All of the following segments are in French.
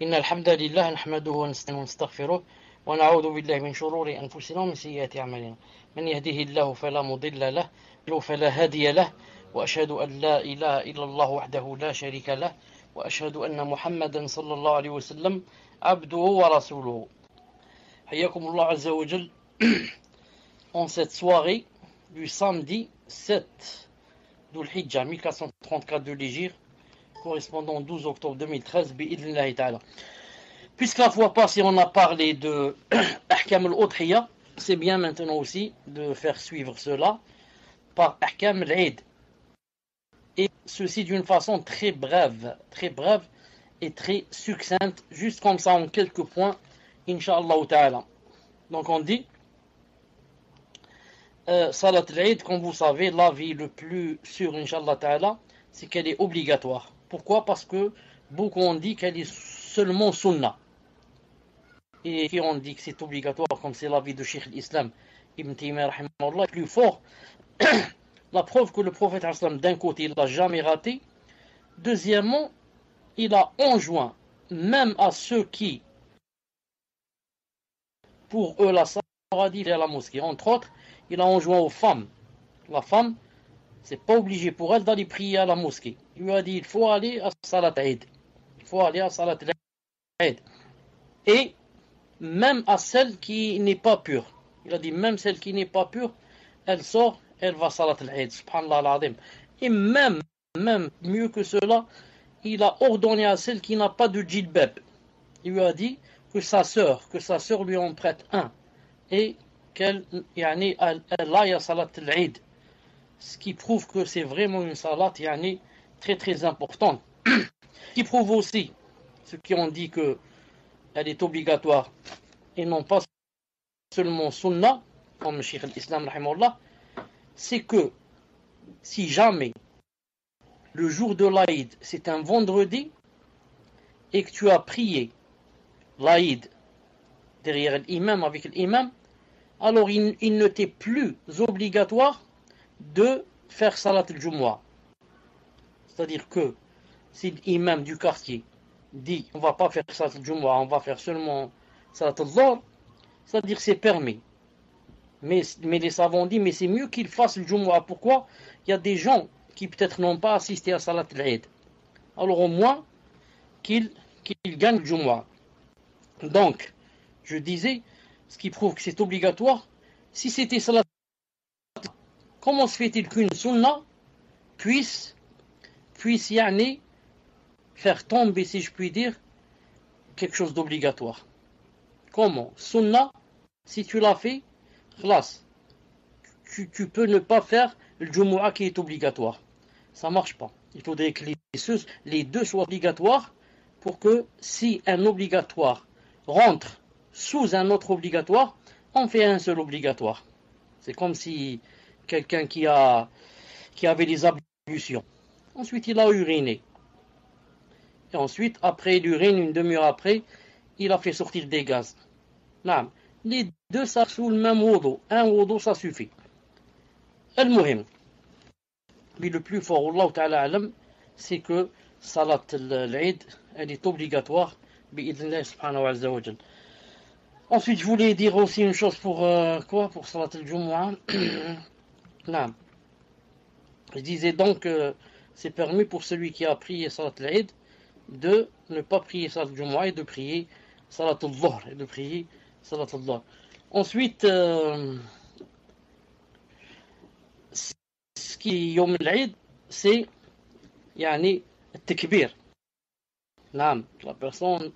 إن الحمد لله نحمده ونستعينه ونستغفره ونعوذ بالله من شرور أنفسنا ومن سيئات أعمالنا من يهده الله فلا مضل له فلا هادي له وأشهد أن لا إله إلا الله وحده لا شريك له وأشهد أن محمدا صلى الله عليه وسلم عبده ورسوله. حياكم الله عز وجل en cette soirée du samedi 7 Dhul Hijjah 1434 de l'Hégire, correspondant au 12 octobre 2013, bi'idhnillahi ta'ala. Puisque la fois passée on a parlé de Ahkam al-Udhiyya, c'est bien maintenant aussi de faire suivre cela par Ahkam al-Eid. Et ceci d'une façon très brève et très succincte, juste comme ça en quelques points, Inch'Allah ta'ala. Donc on dit, Salat al-Eid, comme vous savez, l'avis le plus sûr, Inch'Allah ta'ala, c'est qu'elle est obligatoire. Pourquoi? Parce que beaucoup ont dit qu'elle est seulement sunnah. Et qui ont dit que c'est obligatoire, comme c'est l'avis de Cheikh l'Islam Ibn Taymiyyah rahimahullah, plus fort. La preuve que le prophète d'un côté il l'a jamais raté, deuxièmement il a enjoint même à ceux qui pour eux la salat dit à la mosquée, entre autres il a enjoint aux femmes. La femme c'est pas obligé pour elle d'aller prier à la mosquée, il lui a dit il faut aller à Salat Eid, il faut aller à Salat Eid, et même à celle qui n'est pas pure. Il a dit même celle qui n'est pas pure, elle sort, elle va salat al-Eid, subhanallah al-azim. Et même mieux que cela, il a ordonné à celle qui n'a pas de djilbab. Il lui a dit que sa sœur lui en prête un et qu'elle aille à salat al-Eid. Ce qui prouve que c'est vraiment une salat très très importante. Ce qui prouve aussi ceux qui ont dit que elle est obligatoire et non pas seulement sunnah, comme Cheikh l'Islam rahimahullah, c'est que si jamais le jour de l'Aïd c'est un vendredi et que tu as prié l'Aïd derrière l'imam, avec l'imam, alors il ne t'est plus obligatoire de faire salat al-Jumu'ah. C'est-à-dire que si l'imam du quartier dit on va pas faire salat al-Jumu'ah, on va faire seulement salat al-Dhuhr, c'est-à-dire c'est permis. Mais les savants disent mais c'est mieux qu'il fasse le Jumu'ah. Pourquoi? Il y a des gens qui peut-être n'ont pas assisté à Salat al-Eid. Alors au moins qu'ils gagnent le Jumu'ah. Donc, je disais, ce qui prouve que c'est obligatoire, si c'était Salat, comment se fait-il qu'une sunnah puisse faire tomber, si je puis dire, quelque chose d'obligatoire? Comment? Sunnah, si tu l'as fait, khlas, tu peux ne pas faire le Jumu'ah qui est obligatoire. Ça ne marche pas. Il faudrait que les deux soient obligatoires pour que si un obligatoire rentre sous un autre obligatoire, on fait un seul obligatoire. C'est comme si quelqu'un qui avait des ablutions. Ensuite, il a uriné. Et ensuite, après l'urine, une demi-heure après, il a fait sortir des gaz. Non. Les deux, ça sous le même wudu. Un wudu, ça suffit. Al-Muhim. Mais le plus fort, Allah Ta'ala alam, c'est que Salat al-Eid, elle est obligatoire, bi'idhnillah subhanahu wa ta'ala. Ensuite, je voulais dire aussi une chose pour pour Salat al-Jumu'ah. Non. Je disais donc que c'est permis pour celui qui a prié Salat al-Eid de ne pas prier Salat al-Jumu'ah et de prier Salat al-Dhuhr et de prier Salat al-Dhuhr. Ensuite, ce qui est Yom al-Eid, c'est le takbir. La personne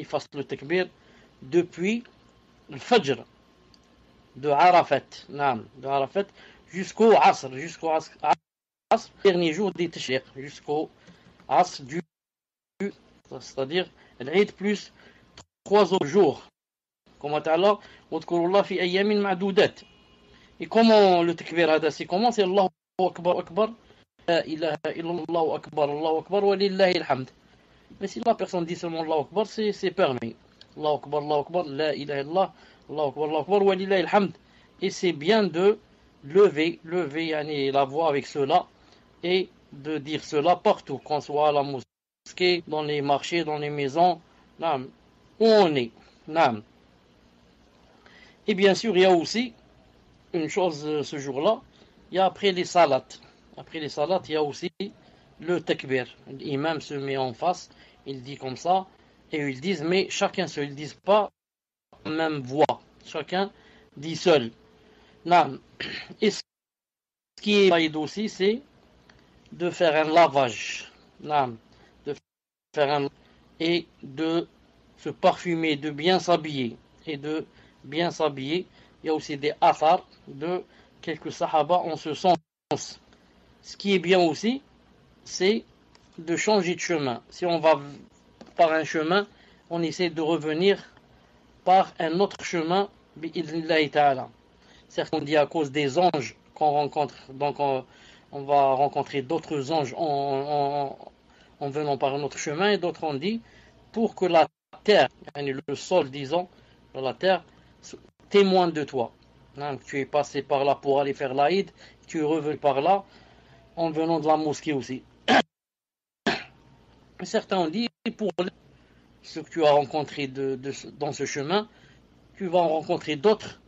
fasse le takbir depuis le Fajr de Arafat, jusqu'au Asr, dernier jour des Tashriq, jusqu'au Asr c'est-à-dire l'Eid plus 3 autres jours. Comme Allah, wadhkurullah fi ayyamin ma'dudat. Et comment le takbir c'est comment? C'est Allahu Akbar Akbar, la ilaha illallah Akbar wa lillahi alhamd. Mais si la personne dit seulement Allahu Akbar, c'est permis. Allahu Akbar, la ilaha illallah, Allahu Akbar wa lillahi alhamd. Et c'est bien de lever la voix avec cela et de dire cela partout, qu'on soit à la mosquée, dans les marchés, dans les maisons, Naam. Où on est. Naam. Et bien sûr, il y a aussi une chose ce jour-là, il y a après les salats. Après les salats, il y a aussi le takbir. L'imam se met en face, il dit comme ça, et ils disent, mais chacun seul, ils ne disent pas en même voix. Chacun dit seul. Naam. Et ce qui est valide aussi, c'est de faire un lavage. Naam. De faire un et de se parfumer, de bien s'habiller. Et de bien s'habiller. Il y a aussi des athars de quelques sahaba en ce sens. Ce qui est bien aussi, c'est de changer de chemin. Si on va par un chemin, on essaie de revenir par un autre chemin, bi'idhnillahi ta'ala. Certes, on dit à cause des anges qu'on rencontre, donc on va rencontrer d'autres anges en venant par un autre chemin, et d'autres on dit pour que la terre, le sol, disons, la terre, témoigne de toi. Donc, tu es passé par là pour aller faire l'Aïd, tu es revenu par là en venant de la mosquée aussi. Certains ont dit pour ce que tu as rencontré dans ce chemin, tu vas en rencontrer d'autres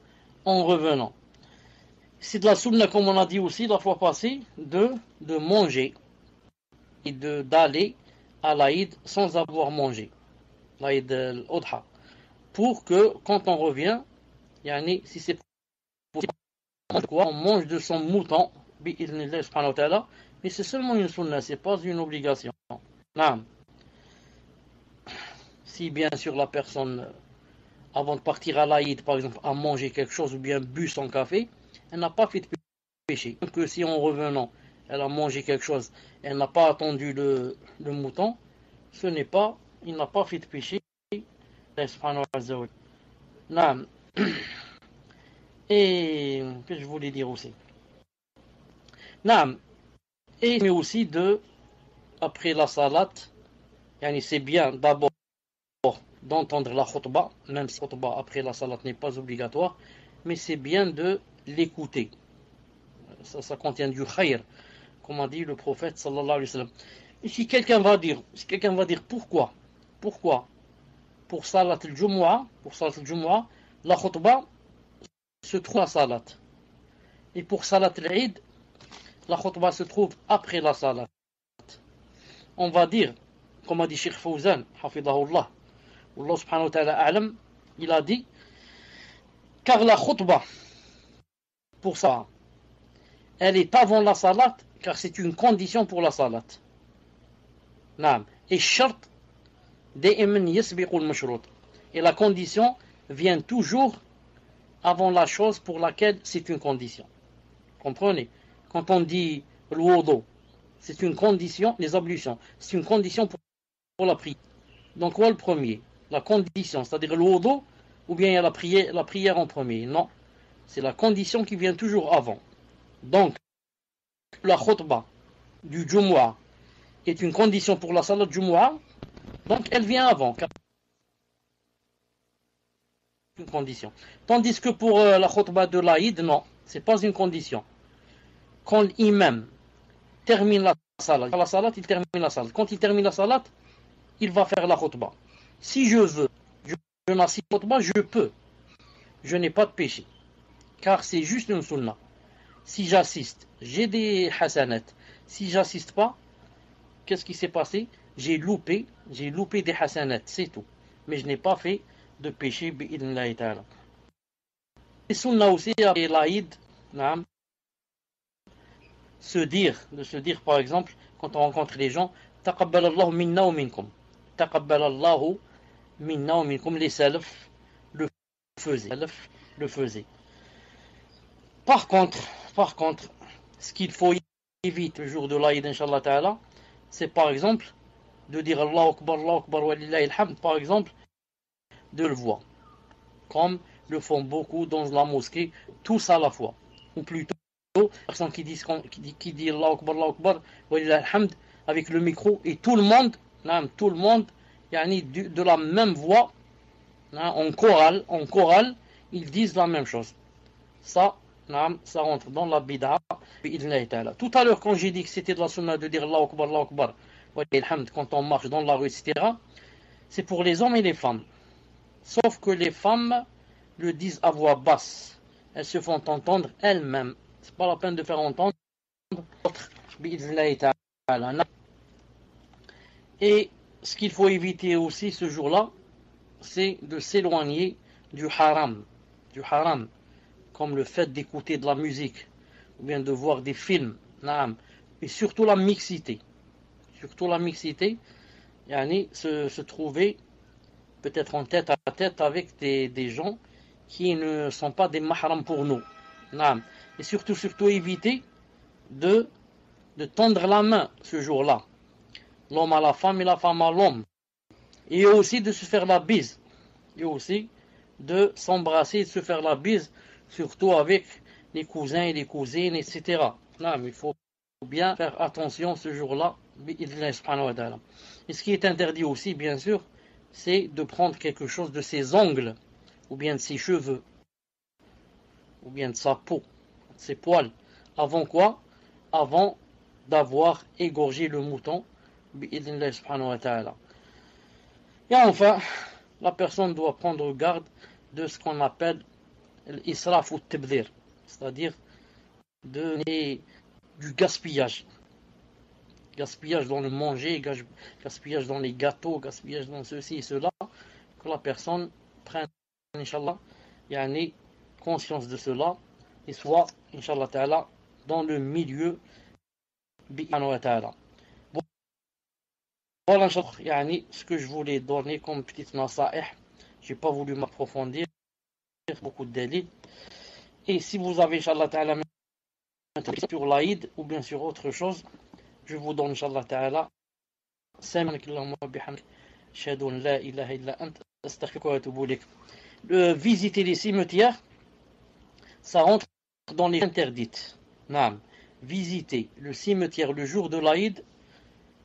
en revenant. C'est de la sunna, comme on a dit aussi la fois passée, de manger et d'aller à l'Aïd sans avoir mangé, l'Aïd al-Odha, pour que quand on revient, si c'est possible, on mange de son mouton, mais c'est seulement une sunna, c'est pas une obligation. Non. Si bien sûr la personne, avant de partir à l'Aïd, par exemple, a mangé quelque chose ou bien bu son café, elle n'a pas fait de péché. Donc si en revenant, elle a mangé quelque chose, elle n'a pas attendu le mouton, il n'a pas fait de péché. Et que je voulais dire aussi. Et mais aussi après la salat, c'est bien d'abord d'entendre la khutbah, même si la khutbah après la salat n'est pas obligatoire, mais c'est bien de l'écouter. Ça contient du khayr, comme a dit le prophète sallallahu alayhi wa sallam. Et si quelqu'un va dire pourquoi pour salat al-Jumu'ah, la khutbah se trouve à salat. Et pour salat al-Eid, la khutbah se trouve après la salat. On va dire, comme a dit Cheikh Fawzan, hafidahullah, Allah subhanahu wa ta'ala a'lam, il a dit, car la khutbah, pour ça, elle est avant la salat, car c'est une condition pour la salat. Naam. Et shart, da'iman yasbiqu al-mashrut. Et la condition vient toujours avant la chose pour laquelle c'est une condition. Comprenez? Quand on dit l'wudu, c'est une condition, les ablutions, c'est une condition pour la prière. Donc, quoi le premier? La condition, c'est-à-dire l'wudu, ou bien il y a la prière en premier? Non, c'est la condition qui vient toujours avant. Donc, la khutbah du Jumu'ah est une condition pour la salat Jumu'ah, donc elle vient avant. Une condition. Tandis que pour la khutbah de l'Aïd, non, c'est pas une condition. Quand l'imam termine la salat, il termine la salat. Quand il termine la salat, il va faire la khutbah. Si je veux, je n'assiste pas khutbah, je peux. Je n'ai pas de péché. Car c'est juste une sunna. Si j'assiste, j'ai des hasanat. Si j'assiste pas, qu'est-ce qui s'est passé? J'ai loupé des hasanat, c'est tout. Mais je n'ai pas fait de péché, bi'idhnillahi ta'ala. Et sunna aussi, après l'Aïd, de se dire par exemple, quand on rencontre les gens, taqabbalallahu minna wa minkum. Taqabbalallahu minna wa minkum, les salaf le faisaient. Par contre, ce qu'il faut éviter le jour de l'Aïd, Inch'Allah Ta'ala, c'est par exemple de dire Allahu Akbar, wa lillahi alhamd, par exemple, de le voir. Comme le font beaucoup dans la mosquée, tous à la fois. Ou plutôt, personne qui dit Allahu Akbar, wa lillahi alhamd, avec le micro, et tout le monde, de la même voix, en chorale, ils disent la même chose. Ça rentre dans la bid'a. Tout à l'heure, quand j'ai dit que c'était de la sunna de dire Allahu Akbar, wa lillahi alhamd, quand on marche dans la rue, etc., c'est pour les hommes et les femmes. Sauf que les femmes le disent à voix basse. Elles se font entendre elles-mêmes. C'est pas la peine de faire entendre d'autres. Et ce qu'il faut éviter aussi ce jour-là, c'est de s'éloigner du haram. Du haram, comme le fait d'écouter de la musique, ou bien de voir des films. Et surtout la mixité. Surtout la mixité, se trouver peut-être en tête à tête avec des gens qui ne sont pas des mahrams pour nous. Et surtout éviter de tendre la main ce jour-là. L'homme à la femme et la femme à l'homme. Et aussi de se faire la bise. Et aussi de s'embrasser et de se faire la bise, surtout avec les cousins et les cousines, etc. Il faut bien faire attention ce jour-là. Et ce qui est interdit aussi, bien sûr, c'est de prendre quelque chose de ses ongles, ou bien de ses cheveux, ou bien de sa peau, de ses poils. Avant quoi? Avant d'avoir égorgé le mouton. Et enfin, la personne doit prendre garde de ce qu'on appelle l'israf ou tabdir, c'est-à-dire du gaspillage. Gaspillage dans le manger, gaspillage dans les gâteaux, gaspillage dans ceci et cela, que la personne prenne, Inch'Allah, conscience de cela et soit, Inch'Allah Ta'ala, dans le milieu, bi'ana Ta'ala. Voilà, ce que je voulais donner comme petite nasa'ih. J'ai pas voulu m'approfondir, beaucoup de délits. Et si vous avez, Inch'Allah Ta'ala, sur l'Aïd ou bien sur autre chose, je vous donne, Inch'Allah Ta'ala, visiter les cimetières, ça rentre dans les interdites. Visiter le cimetière le jour de l'Aïd,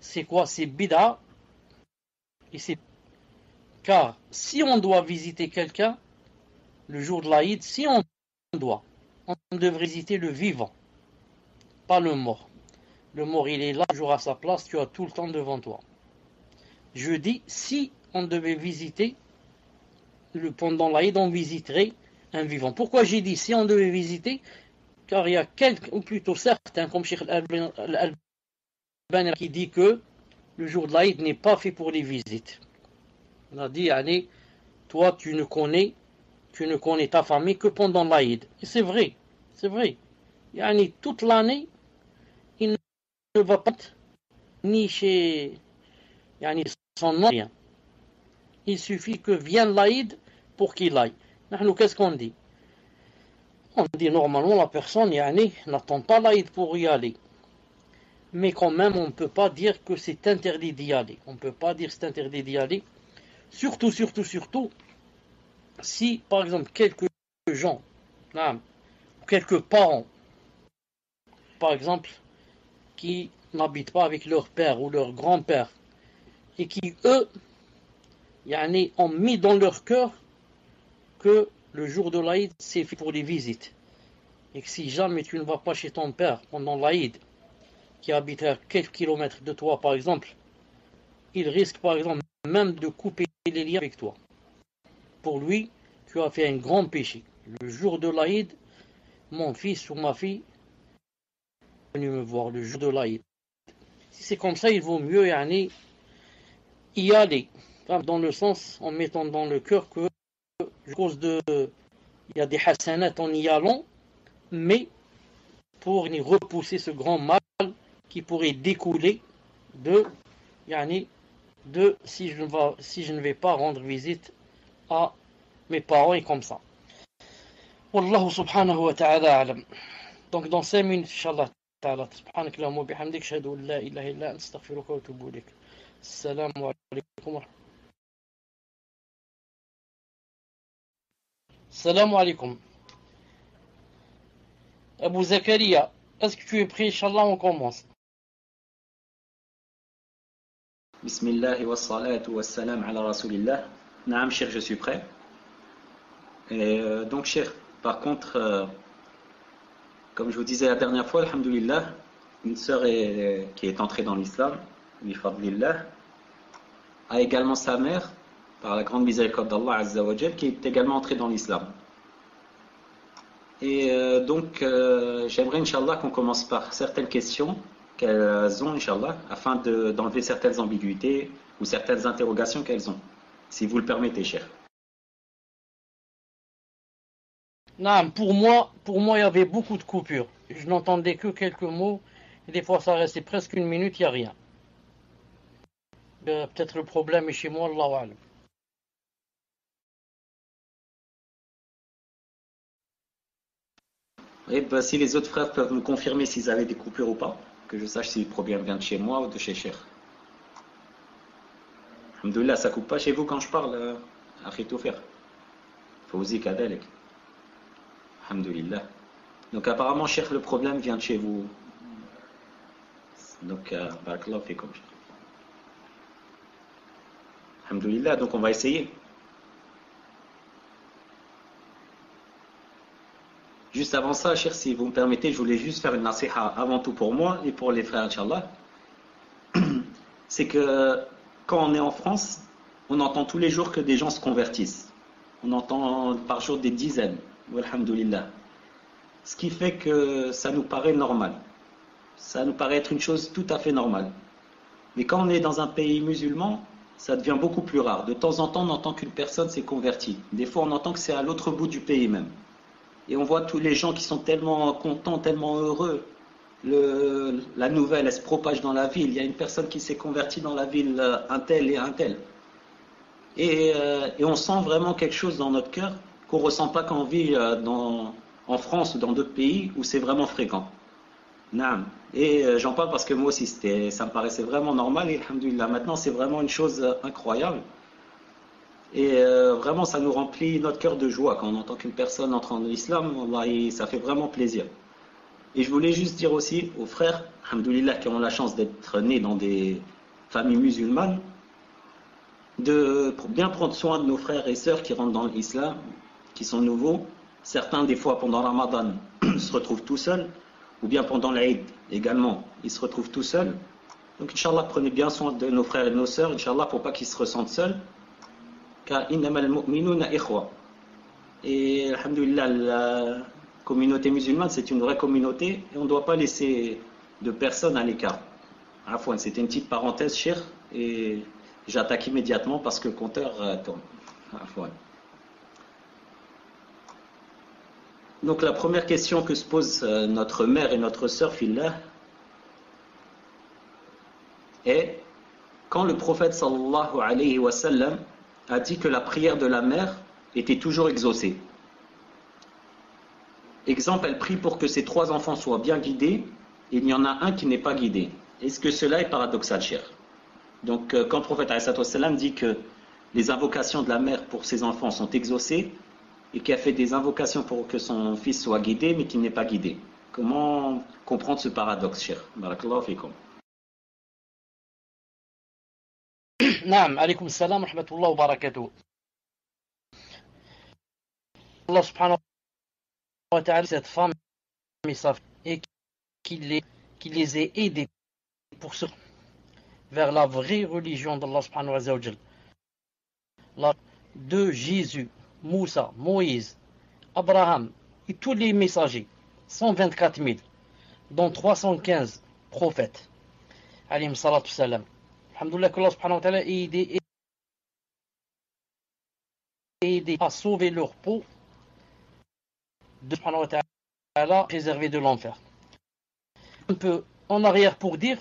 c'est quoi? C'est bid'a. Et c'est car si on doit visiter quelqu'un le jour de l'Aïd, si on devrait visiter le vivant, pas le mort. Le mort, il est là, toujours à sa place, tu as tout le temps devant toi. Je dis, si on devait visiter, pendant l'Aïd, on visiterait un vivant. Pourquoi j'ai dit si on devait visiter? Car il y a quelques, ou plutôt certains, comme Cheikh Al-Albani qui dit que le jour de l'Aïd n'est pas fait pour les visites. On a dit, toi, tu ne connais ta famille que pendant l'Aïd. Et c'est vrai, c'est vrai. Toute l'année, il ne va pas ni chez son nom, rien. Il suffit que vienne l'Aïd pour qu'il aille. Nous, qu'est-ce qu'on dit? On dit normalement la personne n'attend pas l'Aïd pour y aller. Mais quand même, on ne peut pas dire que c'est interdit d'y aller. On ne peut pas dire que c'est interdit d'y aller. Surtout, si, par exemple, quelques gens, quelques parents, par exemple, qui n'habitent pas avec leur père ou leur grand-père, et qui, eux, ont mis dans leur cœur que le jour de l'Aïd, c'est fait pour les visites. Et que si jamais tu ne vas pas chez ton père pendant l'Aïd, qui habite à quelques kilomètres de toi, par exemple, il risque, par exemple, même de couper les liens avec toi. Pour lui, tu as fait un grand péché. Le jour de l'Aïd, mon fils ou ma fille est venu me voir le jour de l'Aïd. Si c'est comme ça, il vaut mieux y aller. Dans le sens, en mettant dans le cœur que, à cause il y a des hasanats en y allant, mais pour repousser ce grand mal qui pourrait découler de si je ne vais pas rendre visite à mes parents et comme ça. Wallahu subhanahu wa ta'ala alam. Donc dans 5 minutes, Inch'Allah ta'ala, subhanak Allahumma wa bihamdik, ashhadu an la ilaha illa anta, astaghfiruka wa atubu ilayk. Assalamu alaykum. Assalamu alaykum. Abu Zakaria, est-ce que tu es prêt? Inch'Allah, on commence. Bismillah wa salatu wa salam ala rasulillah. Naam, cher, je suis prêt. Et donc, cher, par contre, comme je vous disais la dernière fois, alhamdulillah, une sœur qui est entrée dans l'islam, bifadlillah, a également sa mère, par la grande miséricorde d'Allah Azza wa Jal, qui est également entrée dans l'islam. Et j'aimerais, Inch'Allah, qu'on commence par certaines questions qu'elles ont, Inch'Allah, afin d'enlever certaines ambiguïtés ou certaines interrogations qu'elles ont. Si vous le permettez, cher. Non, pour moi, il y avait beaucoup de coupures. Je n'entendais que quelques mots. Et des fois, ça restait presque une minute, il n'y a rien. Peut-être le problème est chez moi, Allahu A'lam. Et ben, si les autres frères peuvent me confirmer s'ils avaient des coupures ou pas, que je sache si le problème vient de chez moi ou de chez Cher. Alhamdoulilah, ça coupe pas chez vous quand je parle, Akhi Toufer. Fawzi Kadalik. Alhamdoulilah. Donc apparemment, Cher, le problème vient de chez vous. Donc, barakallah fikum. Alhamdoulilah, donc on va essayer. Juste avant ça, cher, si vous me permettez, je voulais juste faire une nasiha avant tout pour moi et pour les frères, Inch'Allah. C'est que quand on est en France, on entend tous les jours que des gens se convertissent. On entend par jour des dizaines. Alhamdoulilah. Ce qui fait que ça nous paraît normal. Ça nous paraît être une chose tout à fait normale. Mais quand on est dans un pays musulman, ça devient beaucoup plus rare. De temps en temps, on entend qu'une personne s'est convertie. Des fois, on entend que c'est à l'autre bout du pays même. Et on voit tous les gens qui sont tellement contents, tellement heureux. La nouvelle, elle se propage dans la ville. Il y a une personne qui s'est convertie dans la ville, un tel et un tel. Et on sent vraiment quelque chose dans notre cœur qu'on ne ressent pas quand on vit en France ou dans d'autres pays où c'est vraiment fréquent. Naam. Et j'en parle parce que moi aussi, ça me paraissait vraiment normal. Et alhamdoulilah, maintenant, c'est vraiment une chose incroyable. Et vraiment, ça nous remplit notre cœur de joie quand on entend qu'une personne entre en l'islam. Ça fait vraiment plaisir. Et je voulais juste dire aussi aux frères, alhamdoulilah, qui ont la chance d'être nés dans des familles musulmanes, de bien prendre soin de nos frères et sœurs qui rentrent dans l'islam, qui sont nouveaux. Certains, des fois, pendant Ramadan, se retrouvent tout seuls, ou bien pendant l'Aïd également, ils se retrouvent tout seuls. Donc, Inch'Allah, prenez bien soin de nos frères et de nos sœurs, Inch'Allah, pour pas qu'ils se ressentent seuls. Car innamal mu'minuna ikhwa. Et alhamdoulilah, la communauté musulmane, c'est une vraie communauté et on ne doit pas laisser de personnes à l'écart. Afouane, c'était une petite parenthèse, cher, et j'attaque immédiatement parce que le compteur tourne. Afouane. Donc la première question que se pose notre mère et notre sœur Fillah est: quand le prophète sallallahu alayhi wa sallam a dit que la prière de la mère était toujours exaucée. Exemple, elle prie pour que ses 3 enfants soient bien guidés, et il y en a un qui n'est pas guidé. Est-ce que cela est paradoxal, cher? Donc, quand le prophète ﷺ dit que les invocations de la mère pour ses enfants sont exaucées, et qu'il a fait des invocations pour que son fils soit guidé, mais qu'il n'est pas guidé, comment comprendre ce paradoxe, cher? Barakallahu fikum. Naam, alaykoum salam, rahmatullah wa barakatuh. Allah subhanahu wa ta'ala, cette femme, et qui les ait aidés pour se vers la vraie religion d'Allah subhanahu wa ta'ala. La de Jésus, Moussa, Moïse, Abraham et tous les messagers, 124 000, dont 315 prophètes, alayhim salatu salam. Alhamdoulilah que Allah subhanahu wa ta'ala ait aidé à sauver leur peau de subhanahu wa ta'ala préserver de l'enfer. Un peu en arrière pour dire,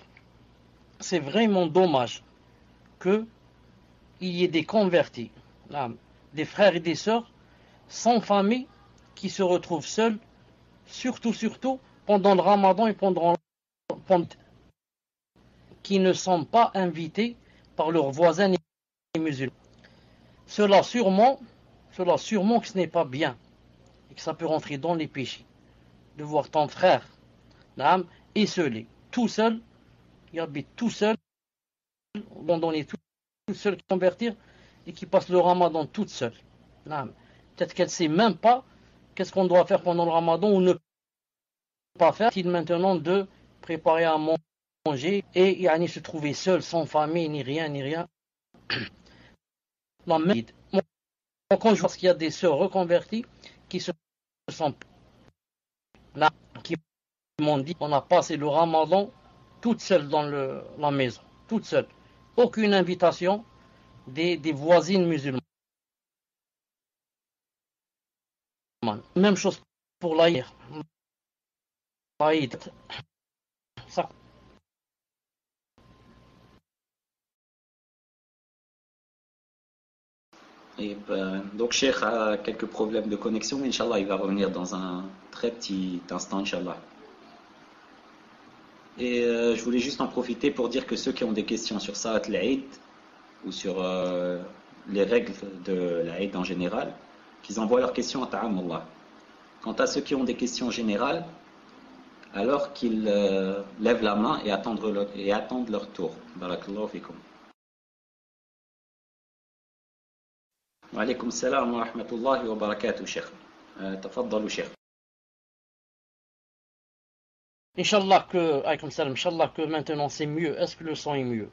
c'est vraiment dommage qu'il y ait des convertis, des frères et des sœurs sans famille qui se retrouvent seuls, surtout pendant le Ramadan et pendant qui ne sont pas invités par leurs voisins et musulmans. Cela sûrement que ce n'est pas bien et que ça peut rentrer dans les péchés. De voir ton frère esselé, tout seul, il habite tout seul, abandonné tout seul, qui convertir et qui passe le Ramadan toute seule. Peut-être qu'elle ne sait même pas qu'est-ce qu'on doit faire pendant le Ramadan ou ne pas faire. Il maintenant de préparer à manger et se trouver seul, sans famille, ni rien. la même. Quand je vois qu'il y a des sœurs reconverties qui se sont là, qui m'ont dit on a passé le ramadan toute seule dans la maison, toute seule. Aucune invitation des voisines musulmanes. Même chose pour l'Aïd. L'Aïd, ça. Et donc, Cheikh a quelques problèmes de connexion, mais Inch'Allah, il va revenir dans un très petit instant, Inch'Allah. Et je voulais juste en profiter pour dire que ceux qui ont des questions sur Salat al-Eid ou sur les règles de l'Eid en général, qu'ils envoient leurs questions à Ta'amullah. Quant à ceux qui ont des questions générales, alors qu'ils lèvent la main et attendent leur tour. Barakallahu fikum. Wa alaykum salam wa rahmatullahi wa barakatuh, Cheikh. Tafaddalu, Cheikh. Inch'Allah que maintenant c'est mieux. Est-ce que le son est mieux?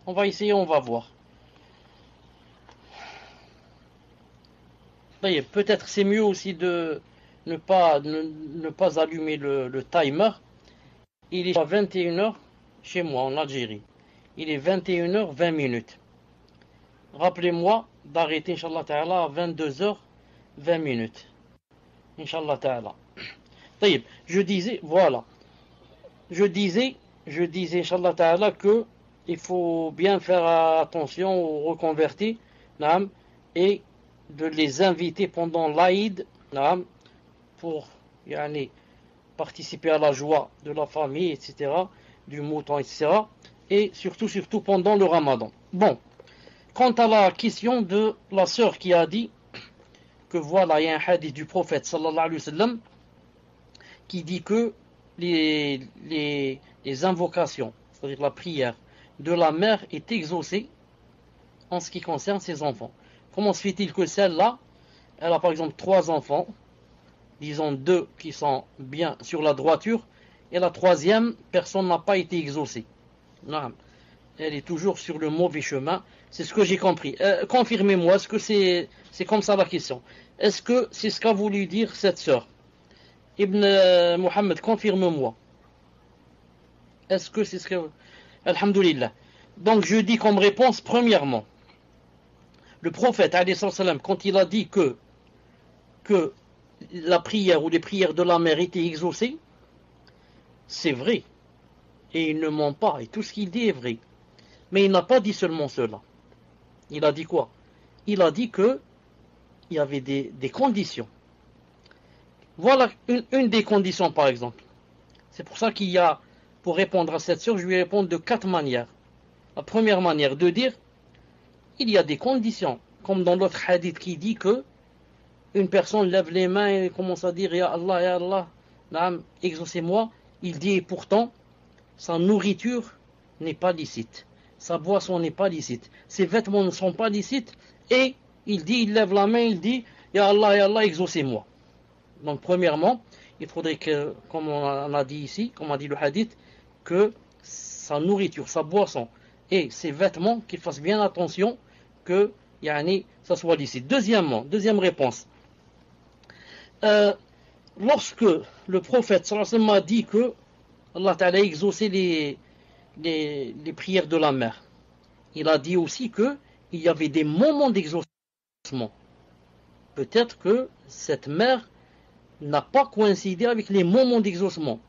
On va essayer, on va voir. Peut-être c'est mieux aussi de ne pas allumer le timer. Il est 21h chez moi en Algérie. Il est 21h20. Rappelez-moi d'arrêter, Inch'Allah Ta'ala, à 22h20. Inch'Allah Ta'ala. Je disais, voilà. Je disais, Inch'Allah Ta'ala, que il faut bien faire attention aux reconvertis, et de les inviter pendant l'Aïd, pour participer à la joie de la famille, etc., du mouton, etc., et surtout pendant le Ramadan. Bon, quant à la question de la sœur qui a dit que voilà, il y a un hadith du prophète sallallahu alayhi wa sallam qui dit que les invocations, c'est-à-dire la prière de la mère est exaucée en ce qui concerne ses enfants. Comment se fait-il que celle-là, elle a par exemple 3 enfants, disons 2 qui sont bien sur la droiture, et la 3e personne n'a pas été exaucée. Non, elle est toujours sur le mauvais chemin. C'est ce que j'ai compris. Confirmez-moi, est-ce que c'est comme ça la question? Est-ce que c'est ce qu'a voulu dire cette sœur? Ibn Muhammad, confirme-moi. Est-ce que c'est ce que... Alhamdulillah. Donc je dis comme réponse, premièrement, le prophète, alayhi salam, quand il a dit que la prière ou les prières de la mère étaient exaucées, c'est vrai. Et il ne ment pas. Et tout ce qu'il dit est vrai. Mais il n'a pas dit seulement cela. Il a dit quoi? Il a dit que il y avait des conditions. Voilà une des conditions, par exemple. C'est pour ça qu'il y a, pour répondre à cette sœur, je lui réponds de 4 manières. La première manière de dire, il y a des conditions, comme dans l'autre hadith qui dit que une personne lève les mains et commence à dire Ya Allah, exaucez-moi. Il dit et pourtant, sa nourriture n'est pas licite, sa boisson n'est pas licite, ses vêtements ne sont pas licites, et il lève la main, il dit Ya Allah, exaucez-moi. Donc premièrement, il faudrait que, comme on a dit ici, comme a dit le hadith, que sa nourriture, sa boisson et ses vêtements, qu'il fasse bien attention que ça soit licite. Deuxième réponse. Lorsque le prophète sallallahu alayhi wa sallam a dit que Allah Ta'ala a exaucé les prières de la mère, il a dit aussi qu'il y avait des moments d'exaucement. Peut-être que cette mère n'a pas coïncidé avec les moments d'exaucement.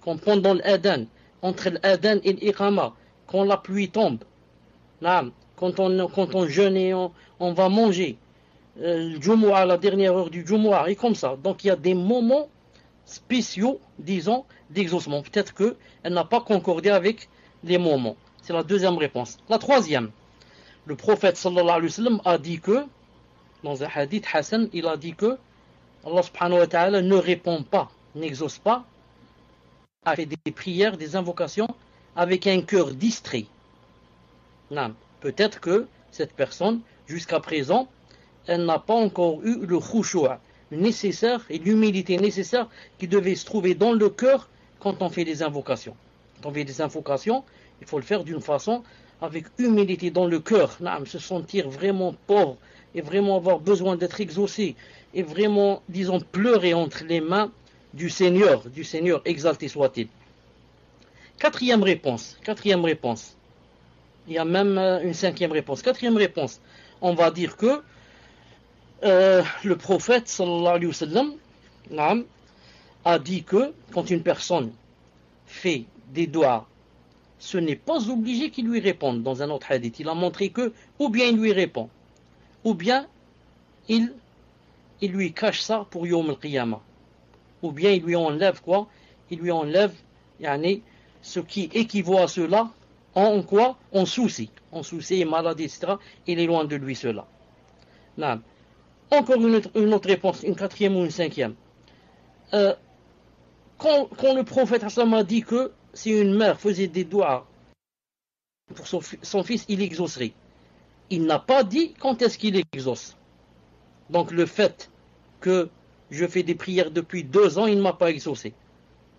Comme pendant l'adhan, entre l'adhan et l'iqama, quand la pluie tombe, quand on jeûne et on va manger, le Jumu'ah, la dernière heure du Jumu'ah, et comme ça. Donc il y a des moments spéciaux, disons, d'exaucement. Peut-être qu'elle n'a pas concordé avec les moments. C'est la deuxième réponse. La troisième, le prophète sallallahu alayhi wa sallam a dit que, dans un hadith Hassan, il a dit que Allah subhanahu wa ta'ala ne répond pas, n'exauce pas à faire des prières, des invocations avec un cœur distrait. Non. Peut-être que cette personne, jusqu'à présent, elle n'a pas encore eu le khushu' nécessaire et l'humilité nécessaire qui devait se trouver dans le cœur quand on fait des invocations. Quand on fait des invocations, il faut le faire d'une façon avec humilité dans le cœur, se sentir vraiment pauvre et vraiment avoir besoin d'être exaucé et vraiment, disons, pleurer entre les mains du Seigneur exalté soit-il. Quatrième réponse. Il y a même une cinquième réponse. Quatrième réponse, on va dire que le prophète sallallahu alayhi wa sallam a dit que quand une personne fait des doigts, ce n'est pas obligé qu'il lui réponde. Dans un autre hadith, il a montré que ou bien il lui répond, ou bien il lui cache ça pour Yawm al-Qiyamah, ou bien il lui enlève quoi? Il lui enlève ce qui équivaut à cela en quoi? En souci et maladie, etc. Il est loin de lui cela. Non. Encore une autre réponse, une quatrième ou une cinquième. Quand le prophète a dit que si une mère faisait des doigts pour son fils, il exaucerait. Il n'a pas dit quand est-ce qu'il exauce. Donc le fait que je fais des prières depuis 2 ans, il ne m'a pas exaucé.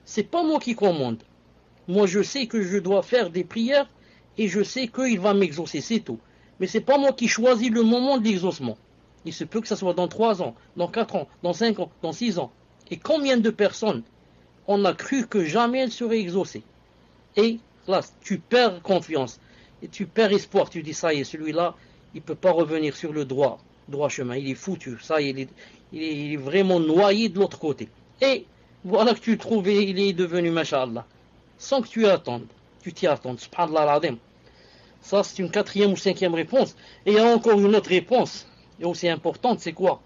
C'est pas moi qui commande. Moi je sais que je dois faire des prières et je sais qu'il va m'exaucer, c'est tout. Mais c'est pas moi qui choisis le moment de l'exaucement. Il se peut que ça soit dans 3 ans, dans 4 ans, dans 5 ans, dans 6 ans. Et combien de personnes on a cru que jamais elles seraient exaucées? Et là, tu perds confiance et tu perds espoir. Tu dis ça y est, celui-là, il ne peut pas revenir sur le droit chemin. Il est foutu. Ça y est, il est vraiment noyé de l'autre côté. Et voilà que tu le trouves et il est devenu Masha'Allah. Sans que tu t'y attendes. Subhanallah al-Azim. Ça, c'est une quatrième ou cinquième réponse. Et il y a encore une autre réponse, et aussi importante, c'est quoi?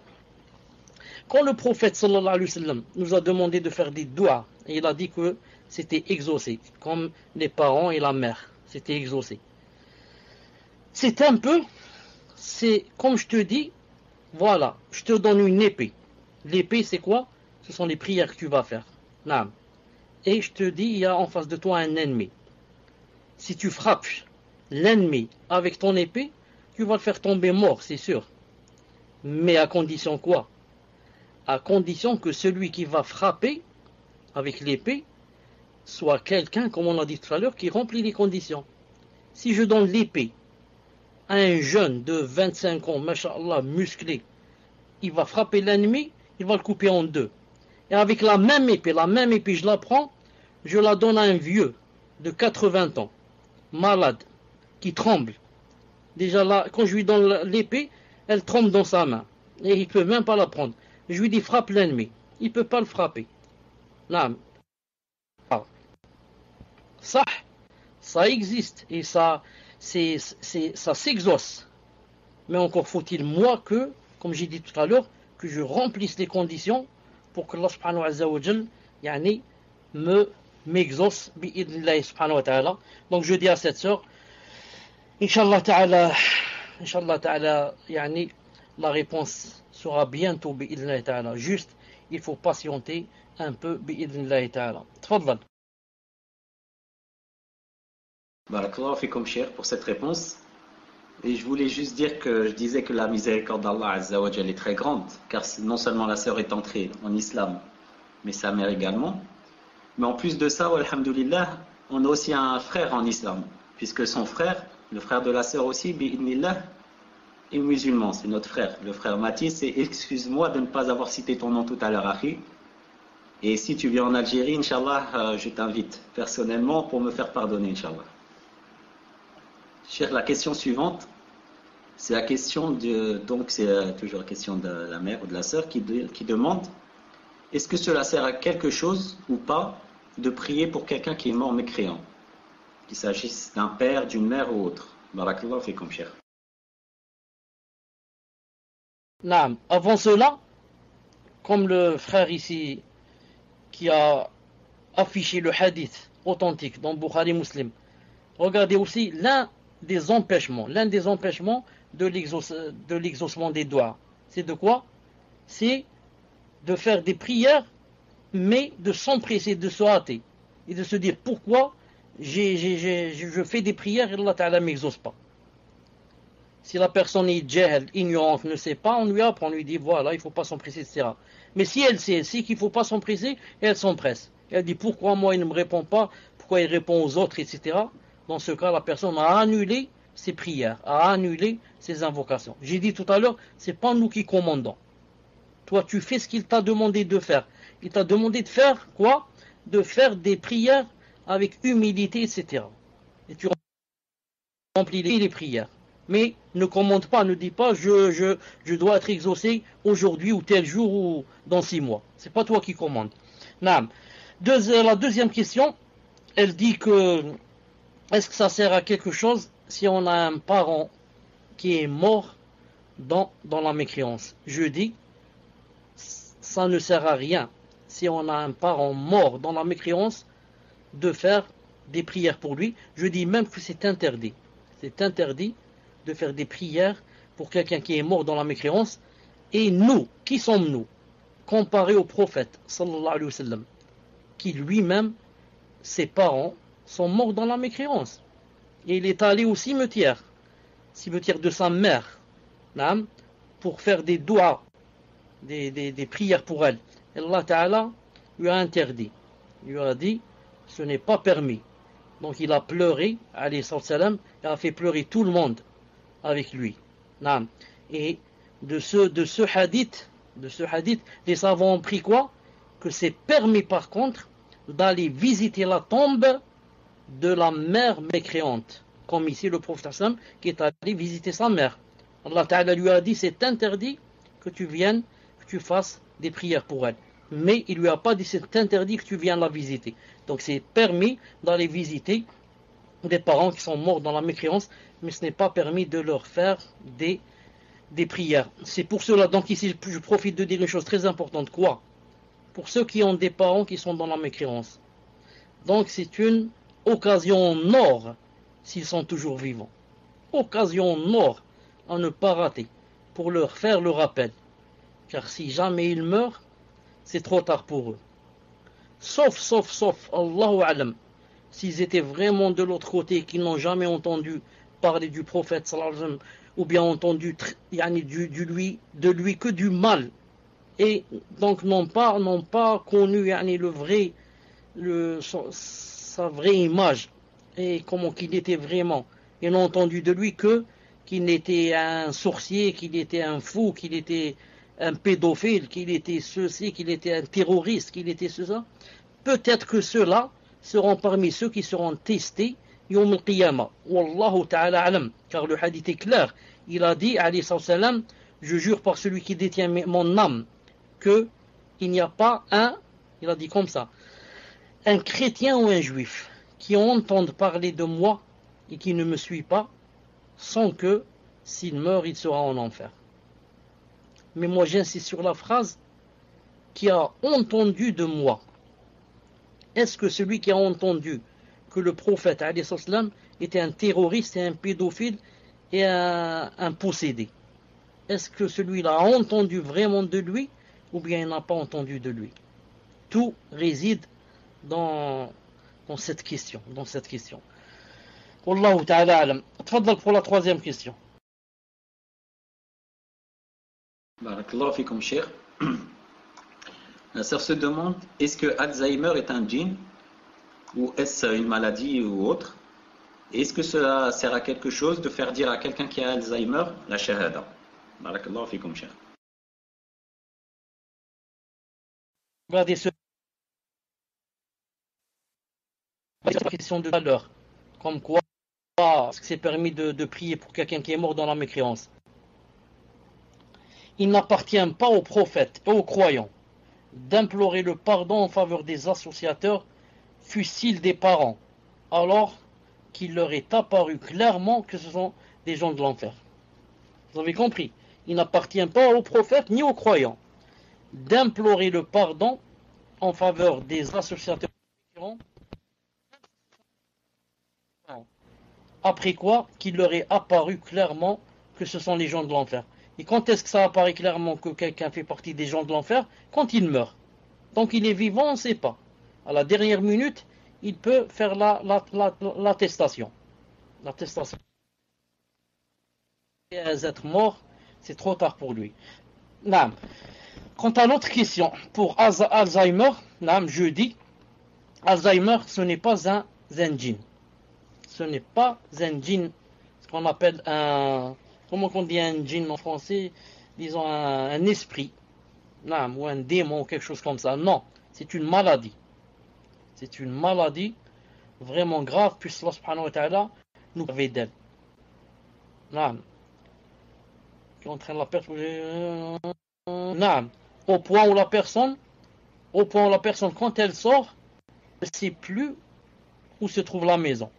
Quand le prophète sallallahu alayhi wa sallam nous a demandé de faire des doigts, et il a dit que c'était exaucé, comme les parents et la mère, c'était exaucé. C'est comme je te dis, voilà, je te donne une épée. L'épée, c'est quoi? Ce sont les prières que tu vas faire. Naam. Et je te dis, il y a en face de toi un ennemi. Si tu frappes l'ennemi avec ton épée, tu vas le faire tomber mort, c'est sûr. Mais à condition quoi? À condition que celui qui va frapper avec l'épée soit quelqu'un, comme on a dit tout à l'heure, qui remplit les conditions. Si je donne l'épée à un jeune de 25 ans, masha'Allah, musclé, il va frapper l'ennemi, il va le couper en deux. Et avec la même épée, je la prends, je la donne à un vieux de 80 ans, malade, qui tremble. Déjà là, quand je lui donne l'épée, elle tremble dans sa main. Et il ne peut même pas la prendre. Je lui dis frappe l'ennemi. Il ne peut pas le frapper. Naam. Ça existe. Et ça s'exauce. Mais encore faut-il, moi, comme j'ai dit tout à l'heure, que je remplisse les conditions pour que Allah subhanahu wa ta'ala m'exauce bi'idnillahi subhanahu wa ta'ala. Donc je dis à cette sœur, Inch'Allah ta'ala, la réponse sera bientôt bi'idnillahi ta'ala. Juste, il faut patienter un peu bi'idnillahi ta'ala. Tfaddal. Barakallahu fikum cher pour cette réponse. Et je voulais juste dire que je disais que la miséricorde d'Allah Azza wa Jalla est très grande, car non seulement la sœur est entrée en islam, mais sa mère également. Mais en plus de ça, alhamdoulilah, on a aussi un frère en islam, puisque son frère, le frère de la sœur aussi, bi'idnillah, est musulman, c'est notre frère, le frère Mathis. Et excuse-moi de ne pas avoir cité ton nom tout à l'heure, Akhi. Et si tu viens en Algérie, Inch'Allah, je t'invite personnellement pour me faire pardonner, Inch'Allah. Cher, la question suivante, c'est la question donc c'est toujours la question de la mère ou de la sœur qui demande, est-ce que cela sert à quelque chose ou pas de prier pour quelqu'un qui est mort mécréant, qu'il s'agisse d'un père, d'une mère ou autre? Barakallahu fikum cher. Naam. Avant cela, comme le frère ici qui a affiché le hadith authentique dans Bukhari Muslim, regardez aussi l'un des empêchements de l'exaucement des doigts. C'est de quoi? C'est de faire des prières, mais de s'empresser, de se hâter, et de se dire pourquoi je fais des prières et Allah Ta'ala ne m'exauce pas. Si la personne est jahl, ignorante, ne sait pas, on lui apprend, on lui dit voilà, il ne faut pas s'empresser, etc. Mais si elle sait qu'il ne faut pas s'empresser, elle s'empresse. Elle dit pourquoi moi il ne me répond pas, pourquoi il répond aux autres, etc. Dans ce cas, la personne a annulé ses prières, a annulé ses invocations. J'ai dit tout à l'heure, c'est pas nous qui commandons. Toi, tu fais ce qu'il t'a demandé de faire. Il t'a demandé de faire quoi? De faire des prières avec humilité, etc. Et tu remplis les prières. Mais ne commande pas, ne dis pas je dois être exaucé aujourd'hui ou tel jour ou dans 6 mois. C'est pas toi qui commandes. Naam. La deuxième question, elle dit que est-ce que ça sert à quelque chose si on a un parent qui est mort dans la mécréance? Je dis, ça ne sert à rien si on a un parent mort dans la mécréance de faire des prières pour lui. Je dis même que c'est interdit. C'est interdit de faire des prières pour quelqu'un qui est mort dans la mécréance. Et nous, qui sommes-nous comparés au prophète sallallahu alayhi wa sallam, qui lui-même, ses parents sont morts dans la mécréance. Et il est allé au cimetière de sa mère, pour faire des doigts, des prières pour elle. Et Allah Ta'ala lui a interdit. Il lui a dit, ce n'est pas permis. Donc il a pleuré, alayhi salam, et a fait pleurer tout le monde avec lui. Et de ce hadith, les savants ont pris quoi? Que c'est permis par contre d'aller visiter la tombe de la mère mécréante. Comme ici le prophète sallam qui est allé visiter sa mère. Allah Ta'ala lui a dit, c'est interdit que tu viennes, que tu fasses des prières pour elle. Mais il lui a pas dit, c'est interdit que tu viennes la visiter. Donc c'est permis d'aller visiter des parents qui sont morts dans la mécréance, mais ce n'est pas permis de leur faire des prières. C'est pour cela, donc ici je profite de dire une chose très importante. Quoi? Pour ceux qui ont des parents qui sont dans la mécréance. Donc c'est une occasion en or s'ils sont toujours vivants. Occasion en or à ne pas rater pour leur faire le rappel. Car si jamais ils meurent, c'est trop tard pour eux. Sauf, Allahu Alam, s'ils étaient vraiment de l'autre côté, qu'ils n'ont jamais entendu parler du prophète, sallallahu alayhi wa sallam, ou bien entendu de lui que du mal, et donc n'ont pas connu sa vraie image, et comment qu'il était vraiment. Ils n'ont entendu de lui qu'il était un sorcier, qu'il était un fou, qu'il était un pédophile, qu'il était ceci, qu'il était un terroriste, qu'il était cela. Peut-être que ceux-là seront parmi ceux qui seront testés Yawm al-Qiyamah. Wallahu ta'ala alam. Car le hadith est clair. Il a dit, alayhi salam, je jure par celui qui détient mon âme, que il n'y a pas il a dit comme ça, un chrétien ou un juif qui entende parler de moi et qui ne me suit pas, sans que, s'il meurt, il sera en enfer. Mais moi j'insiste sur la phrase, qui a entendu de moi. Est-ce que celui qui a entendu que le prophète alayhi salam était un terroriste et un pédophile et un possédé, est-ce que celui-là a entendu vraiment de lui ou bien il n'a pas entendu de lui? Tout réside dans cette question. Wallahu ta'ala alam. Tfaddal pour la troisième question. Barakallahu fikum, cher. La sœur se demande, est-ce que Alzheimer est un djinn ou est-ce une maladie ou autre? Et est-ce que cela sert à quelque chose de faire dire à quelqu'un qui a Alzheimer la shahada? Barakallahu fikum, cher. Regardez la question de tout à l'heure. Comme quoi, est-ce que c'est permis de prier pour quelqu'un qui est mort dans la mécréance? Il n'appartient pas aux prophètes et aux croyants d'implorer le pardon en faveur des associateurs, fussent-ils des parents, alors qu'il leur est apparu clairement que ce sont des gens de l'enfer. Vous avez compris? Il n'appartient pas aux prophètes ni aux croyants d'implorer le pardon en faveur des associateurs, après quoi qu'il leur est apparu clairement que ce sont les gens de l'enfer. Et quand est-ce que ça apparaît clairement que quelqu'un fait partie des gens de l'enfer? Quand il meurt. Donc il est vivant, on ne sait pas. À la dernière minute, il peut faire l'attestation. L'attestation. Être mort, c'est trop tard pour lui. Naam. Quant à l'autre question, pour Alzheimer, je dis, Alzheimer, ce n'est pas un djinn. ce n'est pas un djinn, ce qu'on appelle comment on dit un djinn en français, disons un esprit, non, ou un démon ou quelque chose comme ça. Non, c'est une maladie. C'est une maladie vraiment grave, puisque Allah subhanahu wa ta'ala nous préserve d'elle. Non. Qui entraîne la personne. Non. Au point où la personne, quand elle sort, elle ne sait plus où se trouve la maison.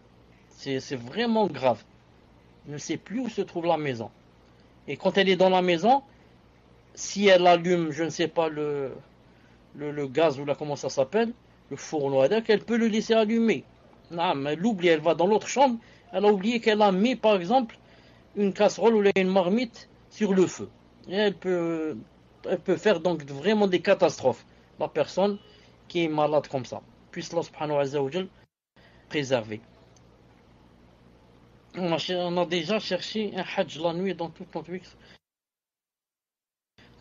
C'est vraiment grave. Elle ne sait plus où se trouve la maison. Et quand elle est dans la maison, si elle allume, je ne sais pas, le gaz ou là, comment ça s'appelle, le fourneau, elle peut le laisser allumer. Non, elle l'oublie, elle va dans l'autre chambre, elle a oublié qu'elle a mis, par exemple, une casserole ou une marmite sur le feu. Et elle peut faire donc vraiment des catastrophes. La personne qui est malade comme ça. Puisse Allah subhanahu wa ta'ala préserver. On a déjà cherché un hajj la nuit dans toute notre vie.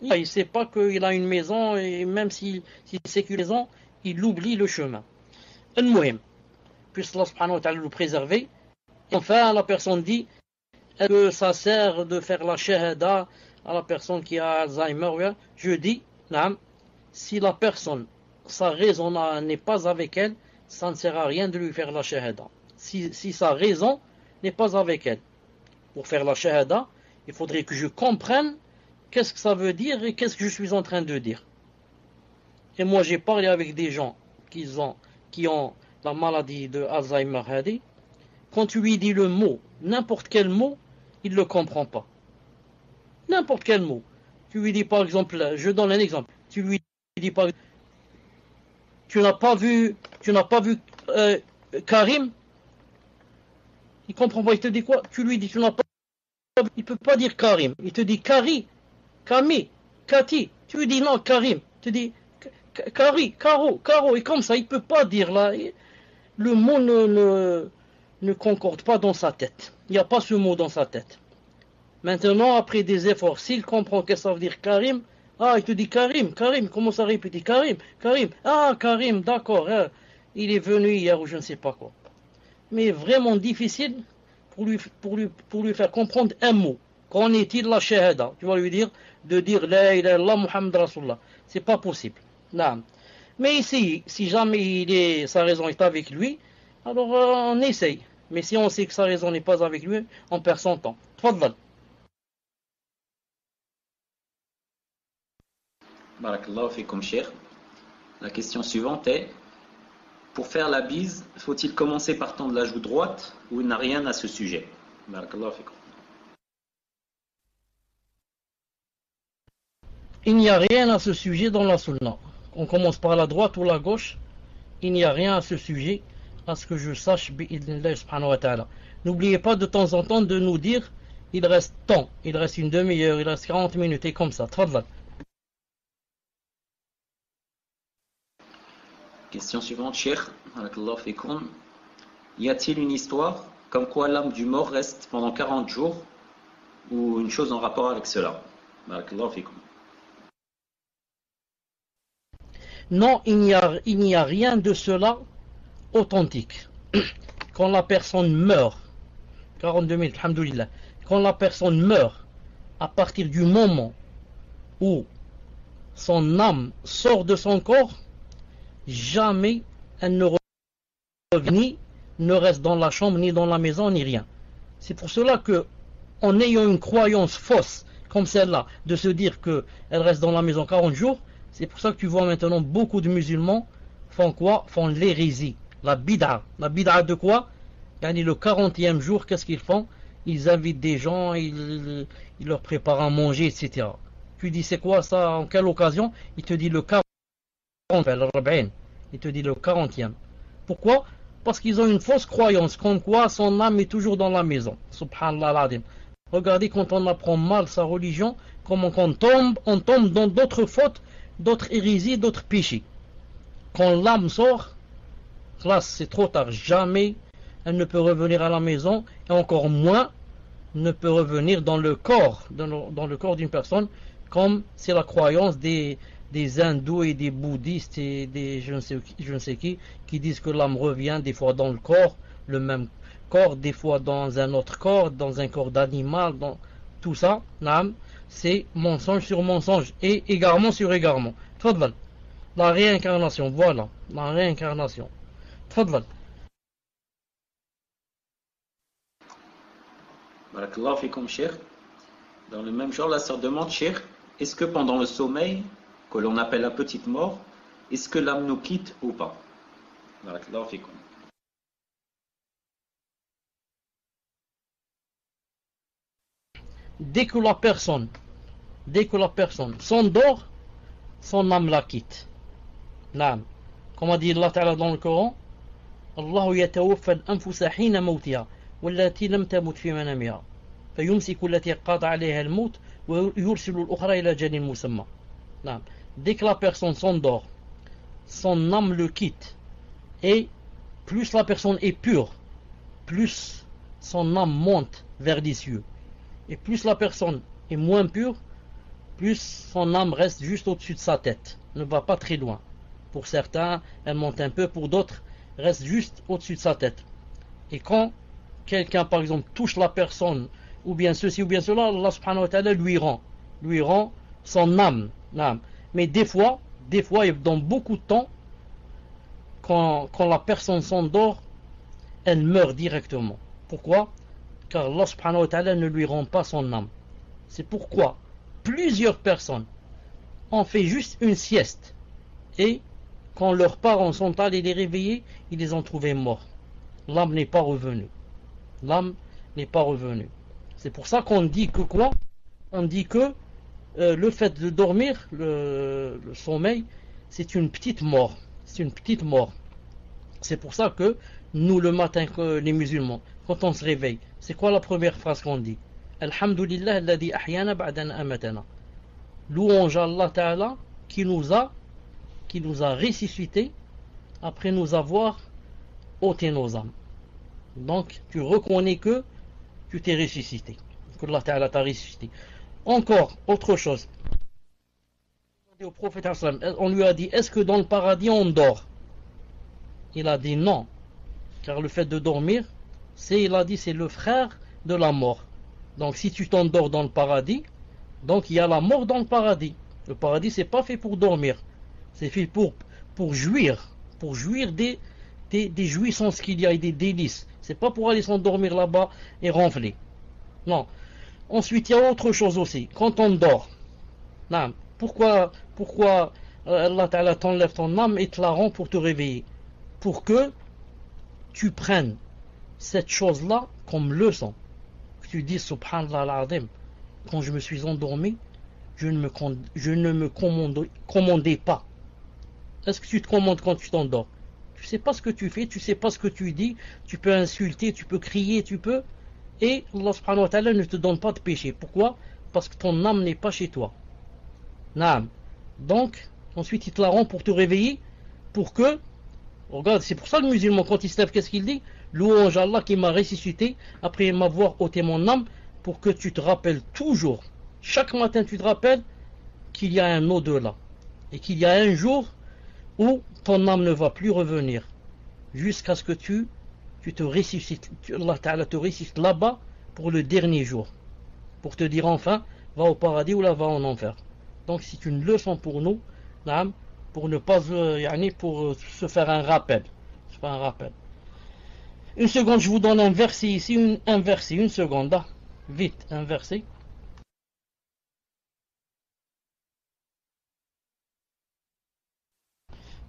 Il ne sait pas qu'il a une maison et même s'il sait qu'il a une maison, il oublie le chemin. Al-Muhim, puisse Allah subhanahu wa ta'ala le préserver. Et enfin, la personne dit que ça sert de faire la shahada à la personne qui a Alzheimer. Je dis, si la personne, sa raison n'est pas avec elle, ça ne sert à rien de lui faire la shahada. Si sa raison n'est pas avec elle. Pour faire la shahada, il faudrait que je comprenne qu'est-ce que ça veut dire et qu'est-ce que je suis en train de dire. Et moi, j'ai parlé avec des gens qui ont la maladie de Alzheimer. Quand tu lui dis le mot, n'importe quel mot, il ne le comprend pas. N'importe quel mot. Tu lui dis par exemple, je donne un exemple. Tu lui dis par exemple, tu n'as pas vu Karim. Il comprend pas, il te dit quoi? Tu lui dis, tu n'as pas, il peut pas dire Karim. Il te dit Kari, Kami, Kati. Tu lui dis non, Karim. Tu dis Kari, Karo, et comme ça, il peut pas dire là. Le mot ne concorde pas dans sa tête. Il n'y a pas ce mot dans sa tête. Maintenant, après des efforts, s'il comprend que ça veut dire Karim, il te dit Karim, comment ça répéter Karim, Karim, d'accord, il est venu hier ou je ne sais pas quoi. Mais vraiment difficile pour lui faire comprendre un mot. Qu'en est-il la shahada? Tu vas lui dire de dire La ilaha illallah Muhammad Rasulullah. C'est pas possible. Non. Mais ici, si jamais sa raison est avec lui, alors on essaye. Mais si on sait que sa raison n'est pas avec lui, on perd son temps. Tfadal. Barakallahu fikum, cher. La question suivante est: pour faire la bise, faut-il commencer par tendre la joue droite ou il n'a rien à ce sujet? Barakallahu fikum. Il n'y a rien à ce sujet dans la sunna. On commence par la droite ou la gauche. Il n'y a rien à ce sujet, à ce que je sache, bi'idhnillah subhanahu wa ta'ala. N'oubliez pas de temps en temps de nous dire il reste temps, il reste une demi-heure, il reste 40 minutes et comme ça. Tfadal. Question suivante, Cheikh. Barakallahu fikum. Y a-t-il une histoire comme quoi l'âme du mort reste pendant 40 jours ou une chose en rapport avec cela? Barakallahu fikum. Non, il n'y a rien de cela authentique. Quand la personne meurt, 42 000, alhamdoulilah, quand la personne meurt, à partir du moment où son âme sort de son corps, jamais elle ne revient, ni ne reste dans la chambre, ni dans la maison, ni rien. C'est pour cela que, en ayant une croyance fausse, comme celle-là, de se dire qu'elle reste dans la maison 40 jours, c'est pour ça que tu vois maintenant beaucoup de musulmans font quoi? Font l'hérésie, la bid'a. La bid'a de quoi? Le 40e jour, qu'est-ce qu'ils font? Ils invitent des gens, ils leur préparent à manger, etc. Tu dis c'est quoi ça? En quelle occasion? Il te dit le 40. Il te dit le 40e. Pourquoi? Parce qu'ils ont une fausse croyance, comme quoi son âme est toujours dans la maison. Subhanallah al-Adim. Regardez quand on apprend mal sa religion, comment on tombe dans d'autres fautes, d'autres hérésies, d'autres péchés. Quand l'âme sort, là c'est trop tard. Jamais elle ne peut revenir à la maison, et encore moins ne peut revenir dans le corps, dans le corps d'une personne, comme c'est la croyance des hindous et des bouddhistes et des je ne sais qui disent que l'âme revient des fois dans le corps, le même corps, des fois dans un autre corps, dans un corps d'animal, dans tout ça, c'est mensonge sur mensonge et égarement sur égarement. Tfadval. La réincarnation, voilà, la réincarnation. Tfadval. Barakallahu fikum, Cheikh. Dans le même genre, la sœur demande, Cheikh, est-ce que pendant le sommeil, que l'on appelle la petite mort, est-ce que l'âme nous quitte ou pas? Barakallahu fikum. Dès que la personne s'endort, son âme la quitte. Naam. Comme a dit Allah Ta'ala dans le Coran, Allah yatawaffa al-anfusa hina mawtiha wallati lam tamut fi manamiha fayumsiku allati qada 'alayha al-maut wa yursilu al-ukhra ila ajalin musamma. Naam. Dès que la personne s'endort, son âme le quitte. Et plus la personne est pure, plus son âme monte vers les cieux. Et plus la personne est moins pure, plus son âme reste juste au-dessus de sa tête, ne va pas très loin. Pour certains, elle monte un peu, pour d'autres, reste juste au-dessus de sa tête. Et quand quelqu'un, par exemple, touche la personne, ou bien ceci, ou bien cela, Allah subhanahu wa ta'ala lui rend son âme. Mais des fois, et dans beaucoup de temps, quand la personne s'endort, elle meurt directement. Pourquoi? Car Allah subhanahu wa ta'ala ne lui rend pas son âme. C'est pourquoi plusieurs personnes ont fait juste une sieste et quand leurs parents sont allés les réveiller, ils les ont trouvés morts. L'âme n'est pas revenue. L'âme n'est pas revenue. C'est pour ça qu'on dit que quoi? On dit que le fait de dormir, le sommeil, c'est une petite mort. C'est une petite mort. C'est pour ça que nous, le matin, les musulmans, quand on se réveille, c'est quoi la première phrase qu'on dit? Alhamdulillah alladhi ahyana ba'dan amatana. Louange à Allah Ta'ala qui nous a ressuscité après nous avoir ôté nos âmes. Donc tu reconnais que tu t'es ressuscité, que Allah Ta'ala t'a ressuscité. Encore autre chose. Au prophète, on lui a dit, est-ce que dans le paradis on dort? Il a dit non, car le fait de dormir, il a dit, c'est le frère de la mort. Donc si tu t'endors dans le paradis, donc il y a la mort dans le paradis. Le paradis, c'est pas fait pour dormir, c'est fait pour jouir des jouissances qu'il y a et des délices. C'est pas pour aller s'endormir là-bas et ronfler. Non. Ensuite, il y a autre chose aussi. Quand on dort, non, pourquoi Allah Ta'ala t'enlève ton âme et te la rend pour te réveiller? Pour que tu prennes cette chose-là comme leçon. Que tu dis Subhanallah al-Azim, quand je me suis endormi, je ne me commandais pas. Est-ce que tu te commandes quand tu t'endors? Tu sais pas ce que tu fais, tu sais pas ce que tu dis, tu peux insulter, tu peux crier, et Allah subhanahu wa ta'ala ne te donne pas de péché. Pourquoi? Parce que ton âme n'est pas chez toi. Naam. Donc, ensuite il te la rend pour te réveiller, pour que, regarde, c'est pour ça le musulman, quand il se lève, qu'est-ce qu'il dit? Louange à Allah qui m'a ressuscité après m'avoir ôté mon âme, pour que tu te rappelles toujours, chaque matin tu te rappelles qu'il y a un au-delà, et qu'il y a un jour où ton âme ne va plus revenir, jusqu'à ce que tu te ressuscites, Allah Ta'ala te ressuscite là-bas pour le dernier jour, pour te dire enfin, va au paradis ou là va en enfer. Donc c'est une leçon pour nous, pour ne pas, pour se faire un rappel. Une seconde, je vous donne un verset ici, un verset, une seconde, là. Vite, un verset.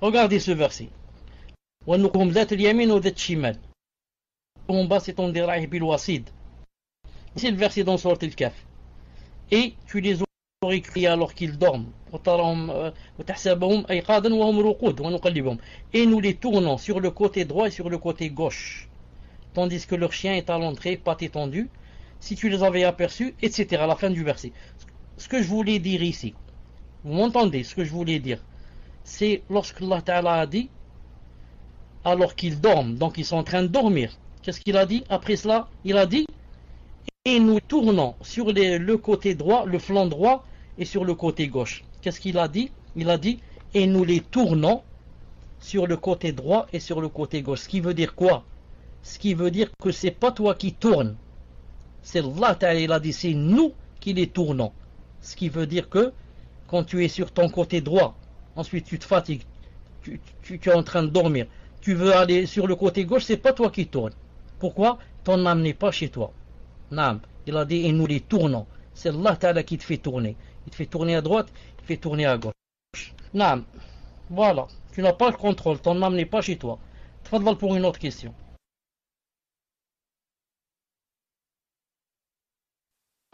Regardez ce verset. وَنُقُهُمْ ذَاتَ الْيَمِينِ وَذَاتِ الشِّمَالِ. En bas, c'est ton diraïh bil wasid. C'est le verset dans Surat al-Kahf. Et tu les aurais criés alors qu'ils dorment. Et nous les tournons sur le côté droit et sur le côté gauche. Tandis que leur chien est à l'entrée, patte étendue. Si tu les avais aperçus, etc. à la fin du verset. Ce que je voulais dire ici, vous m'entendez, ce que je voulais dire, c'est lorsque Allah Ta'ala a dit, alors qu'ils dorment, donc ils sont en train de dormir. Qu'est-ce qu'il a dit? Après cela, il a dit, et nous tournons sur le côté droit, le flanc droit, et sur le côté gauche. Qu'est-ce qu'il a dit? Il a dit, et nous les tournons sur le côté droit et sur le côté gauche. Ce qui veut dire quoi? ce qui veut dire que c'est pas toi qui tournes. C'est Allah Ta'ala, il a dit, c'est nous qui les tournons. Ce qui veut dire que quand tu es sur ton côté droit, ensuite tu te fatigues, tu es en train de dormir, tu veux aller sur le côté gauche, c'est pas toi qui tournes. Pourquoi? Ton âme n'est pas chez toi. Naam. Il a dit, et nous les tournons. C'est Allah Ta'ala qui te fait tourner. Il te fait tourner à droite, il te fait tourner à gauche. Naam. Voilà. Tu n'as pas le contrôle, ton âme n'est pas chez toi. Tfadal pour une autre question.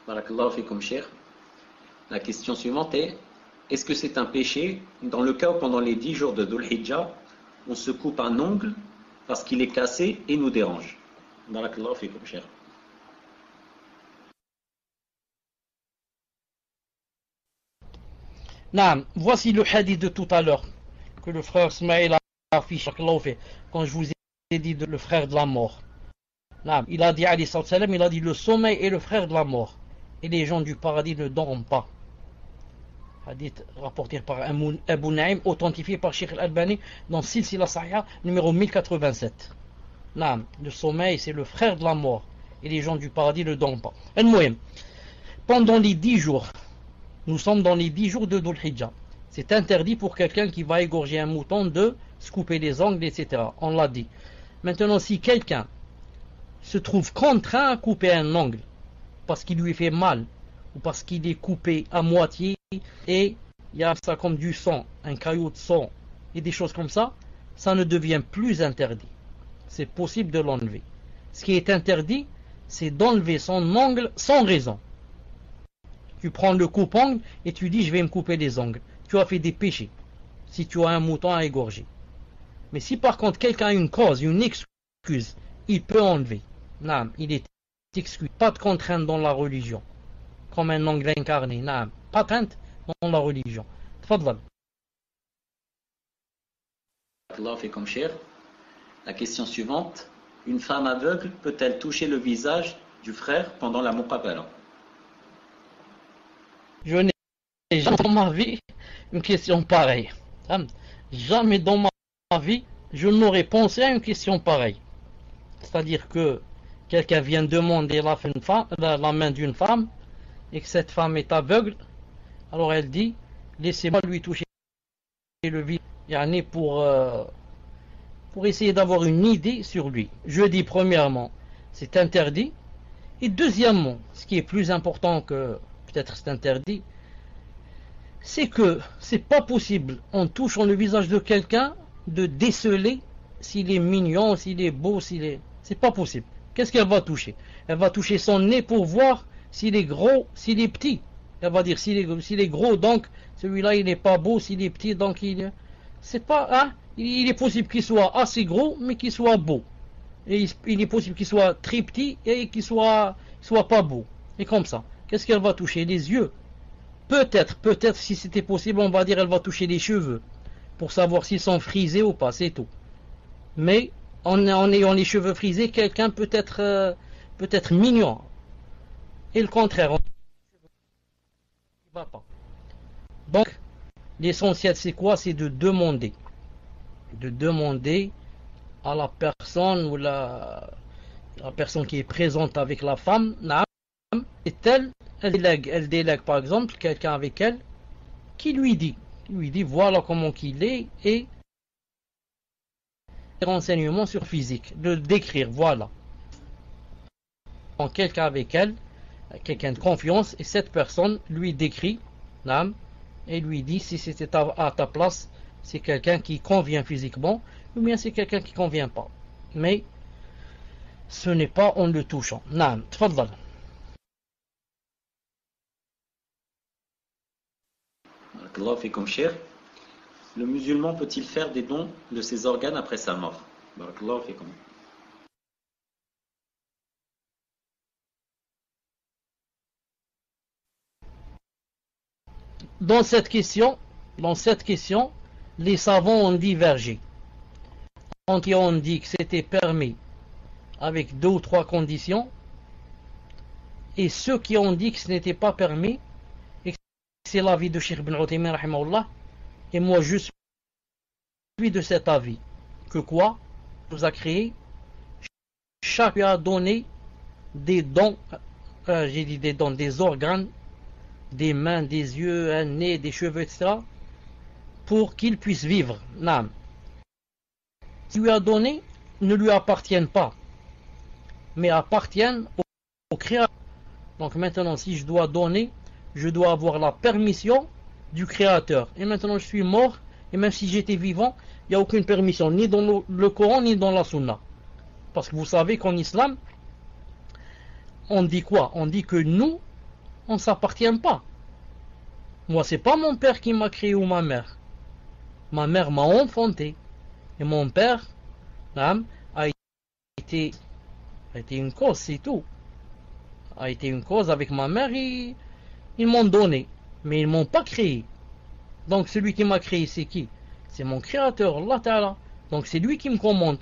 Barakallahu fikum, cher. La question suivante est: est-ce que c'est un péché dans le cas où pendant les 10 jours de Dhul Hijjah, on se coupe un ongle parce qu'il est cassé et nous dérange? Barakallahu fikum, cher. Naam. Voici le hadith de tout à l'heure que le frère Ismaël a affiché quand je vous ai dit le frère de la mort. Naam. Il a dit, alayhi salam, il a dit, le sommeil est le frère de la mort et les gens du paradis ne dorment pas. Hadith rapporté par Abu Naïm, authentifié par Sheikh Al-Albani dans Silsila Sahih numéro 1087. Naam. Le sommeil c'est le frère de la mort et les gens du paradis ne dorment pas. Pendant les 10 jours, nous sommes dans les 10 jours de Dhul Hijjah. C'est interdit pour quelqu'un qui va égorger un mouton de se couper les ongles, etc. On l'a dit. Maintenant, si quelqu'un se trouve contraint à couper un ongle parce qu'il lui fait mal ou parce qu'il est coupé à moitié et il y a ça comme du sang, un caillot de sang et des choses comme ça, ça ne devient plus interdit. C'est possible de l'enlever. Ce qui est interdit, c'est d'enlever son ongle sans raison. Tu prends le coupe-ongle et tu dis je vais me couper les ongles. Tu as fait des péchés si tu as un mouton à égorger. Mais si par contre quelqu'un a une cause, une excuse, il peut enlever. Naam, il est exclu. Pas de contrainte dans la religion. Comme un ongle incarné. Naam, pas de contrainte dans la religion. Tfadlal. Allah fait comme cher. La question suivante: une femme aveugle peut-elle toucher le visage du frère pendant la muqabala? Je n'ai jamais dans ma vie une question pareille. Jamais dans ma vie je n'aurais pensé à une question pareille. C'est-à-dire que quelqu'un vient demander la main d'une femme et que cette femme est aveugle, alors elle dit laissez-moi lui toucher le visage pour essayer d'avoir une idée sur lui. Je dis premièrement c'est interdit, et deuxièmement, ce qui est plus important que peut-être c'est interdit, c'est que c'est pas possible en touchant le visage de quelqu'un de déceler s'il est mignon, s'il est beau, c'est pas possible. Qu'est-ce qu'elle va toucher? Elle va toucher son nez pour voir s'il est gros, s'il est petit. Elle va dire s'il est gros, donc celui-là il n'est pas beau, s'il est petit, donc c'est pas, hein? Il est possible qu'il soit assez gros, mais qu'il soit beau. Et il est possible qu'il soit très petit et qu'il soit pas beau. Et comme ça. Qu'est-ce qu'elle va toucher? Les yeux. Peut-être, si c'était possible, on va dire elle va toucher les cheveux. Pour savoir s'ils sont frisés ou pas, c'est tout. Mais, en ayant les cheveux frisés, quelqu'un peut être mignon. Et le contraire, il va pas. Donc, l'essentiel c'est quoi? C'est de demander. De demander à la personne ou la personne qui est présente avec la femme, est-elle, elle délègue par exemple quelqu'un avec elle qui lui dit voilà comment qu'il est et des renseignements sur physique, de décrire, voilà. Donc quelqu'un avec elle, quelqu'un de confiance, et cette personne lui décrit, et lui dit si c'était à ta place, c'est quelqu'un qui convient physiquement, ou bien c'est quelqu'un qui convient pas. Mais ce n'est pas en le touchant. Naam, tfaddal. Allah fait comme cher. Le musulman peut-il faire des dons de ses organes après sa mort? Barakallahu fikum. Dans cette question, les savants ont divergé. Quand on dit que c'était permis avec 2 ou 3 conditions, et ceux qui ont dit que ce n'était pas permis, et que c'est l'avis de Cheikh Ibn Uthaymin rahimahullah, et moi je suis de cet avis. Que quoi? Nous a créé chaque lui a donné des dons, j'ai dit des dons, des organes, des mains, des yeux, un nez, des cheveux, etc., pour qu'il puisse vivre. Naam. Ce qu'il lui a donné ne lui appartiennent pas, mais appartiennent au Créateur. Donc maintenant, si je dois donner, je dois avoir la permission du Créateur. Et maintenant, je suis mort, et même si j'étais vivant, il n'y a aucune permission, ni dans le Coran, ni dans la Sunna. Parce que vous savez qu'en islam, on dit quoi? On dit que nous, on ne s'appartient pas. Moi, c'est pas mon père qui m'a créé ou ma mère. Ma mère m'a enfanté. Et mon père, a été une cause, c'est tout. A été une cause avec ma mère, ils m'ont donné. Mais ils ne m'ont pas créé. Donc celui qui m'a créé, c'est qui? C'est mon créateur, Allah Ta'ala. Donc c'est lui qui me commande.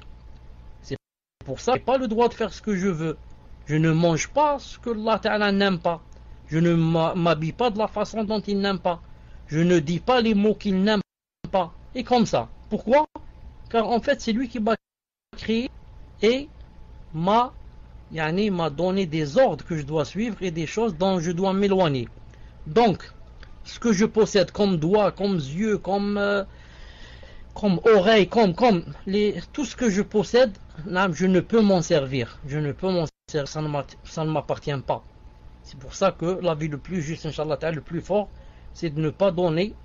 C'est pour ça que je n'ai pas le droit de faire ce que je veux. Je ne mange pas ce que Allah Ta'ala n'aime pas. Je ne m'habille pas de la façon dont il n'aime pas. Je ne dis pas les mots qu'il n'aime pas. Et comme ça. Pourquoi? Car en fait, c'est lui qui m'a créé et m'a donné des ordres que je dois suivre et des choses dont je dois m'éloigner. Donc, ce que je possède comme doigts, comme yeux, comme oreilles, tout ce que je possède, je ne peux m'en servir. Je ne peux m'en servir, ça ne m'appartient pas. C'est pour ça que la vie le plus juste, Inch'Allah, le plus fort, c'est de ne pas donner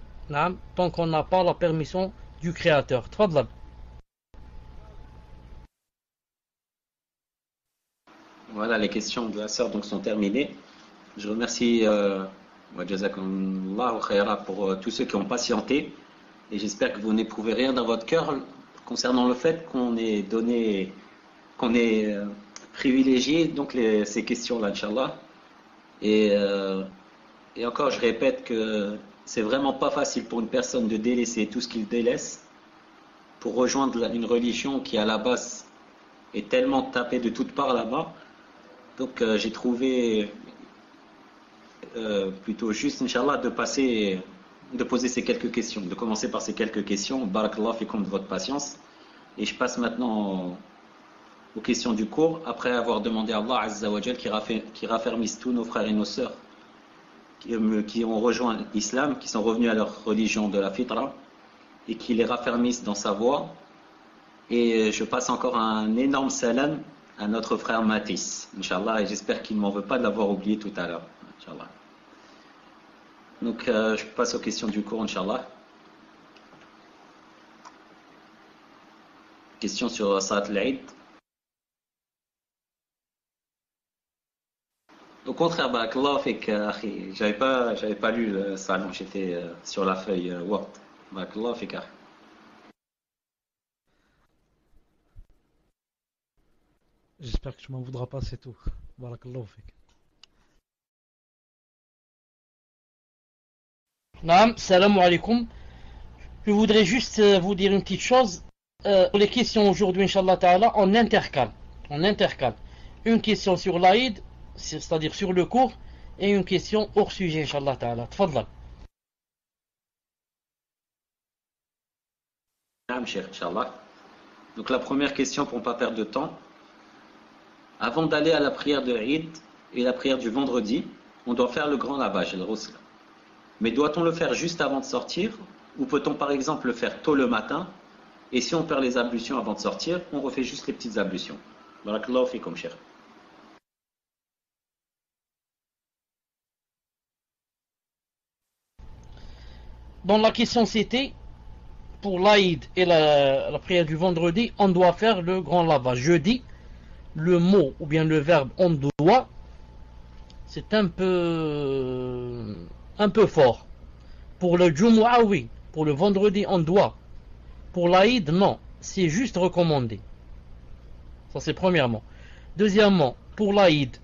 tant qu'on n'a pas la permission du Créateur. Tfadlal. Voilà, les questions de la sœur donc sont terminées. Je remercie Jazakumullahu khaira pour tous ceux qui ont patienté. Et j'espère que vous n'éprouvez rien dans votre cœur concernant le fait qu'on ait donné, qu'on ait privilégié donc ces questions-là, Inch'Allah. Et encore, je répète que c'est vraiment pas facile pour une personne de délaisser tout ce qu'il délaisse pour rejoindre une religion qui à la base est tellement tapée de toutes parts là-bas. Donc j'ai trouvé plutôt juste, Inch'Allah, de poser ces quelques questions, de commencer par ces quelques questions. Barakallah fikum de votre patience. Et je passe maintenant aux questions du cours, après avoir demandé à Allah Azza wa Jal qui raffermisse tous nos frères et nos sœurs qui ont rejoint l'islam, qui sont revenus à leur religion de la fitra, et qui les raffermissent dans sa voie. Et je passe encore un énorme salam à notre frère Matisse, Inch'Allah, et j'espère qu'il ne m'en veut pas de l'avoir oublié tout à l'heure, Inch'Allah. Donc je passe aux questions du cours, Inch'Allah. Question sur Salat al-Eid. Au contraire, barakallah fik, akhi, j'avais pas lu le salon, j'étais sur la feuille Word. Barakallah fik, akhi. J'espère que tu m'en voudras pas, c'est tout. Barakallahu fik. Naam, salam alaikum. Je voudrais juste vous dire une petite chose. Pour les questions aujourd'hui, Inch'Allah Ta'ala, on intercale. Une question sur l'Aïd, c'est-à-dire sur le cours, et une question hors sujet, Inch'Allah Ta'ala. Tfadlal. Naam, cher, Inch'Allah. Donc la première question pour ne pas perdre de temps. Avant d'aller à la prière de Eid et la prière du vendredi, on doit faire le grand lavage, le ghusl. Mais doit-on le faire juste avant de sortir, ou peut-on par exemple le faire tôt le matin, et si on perd les ablutions avant de sortir, on refait juste les petites ablutions. Barakallahu fikum, cher. Dans la question c'était, pour l'Aïd et la prière du vendredi, on doit faire le grand lavage. Je dis, le mot ou bien le verbe on doit, c'est un peu fort. Pour le Jumu'ah, oui. Pour le vendredi, on doit. Pour l'Aïd, non. C'est juste recommandé. Ça, c'est premièrement. Deuxièmement, pour l'Aïd,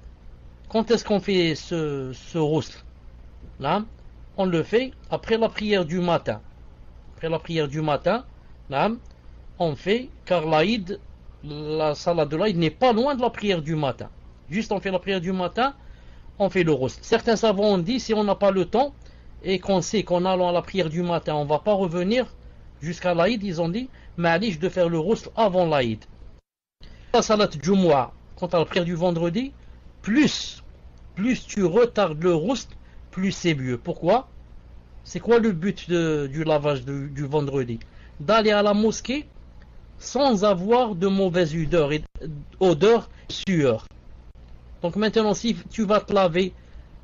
quand est-ce qu'on fait ce ghusl? Là, on le fait après la prière du matin. Après la prière du matin, là, on fait, car l'Aïd, la salat de l'Aïd n'est pas loin de la prière du matin. Juste on fait la prière du matin, on fait le ghusl. Certains savants ont dit, si on n'a pas le temps, et qu'on sait qu'en allant à la prière du matin, on ne va pas revenir jusqu'à l'Aïd, ils ont dit, ma'alish de faire le ghusl avant l'Aïd. La salat Jumu'ah, quant à la prière du vendredi, plus tu retardes le roust, plus c'est mieux. Pourquoi? C'est quoi le but du lavage du vendredi? D'aller à la mosquée sans avoir de mauvaise odeur, sueur. Donc maintenant, si tu vas te laver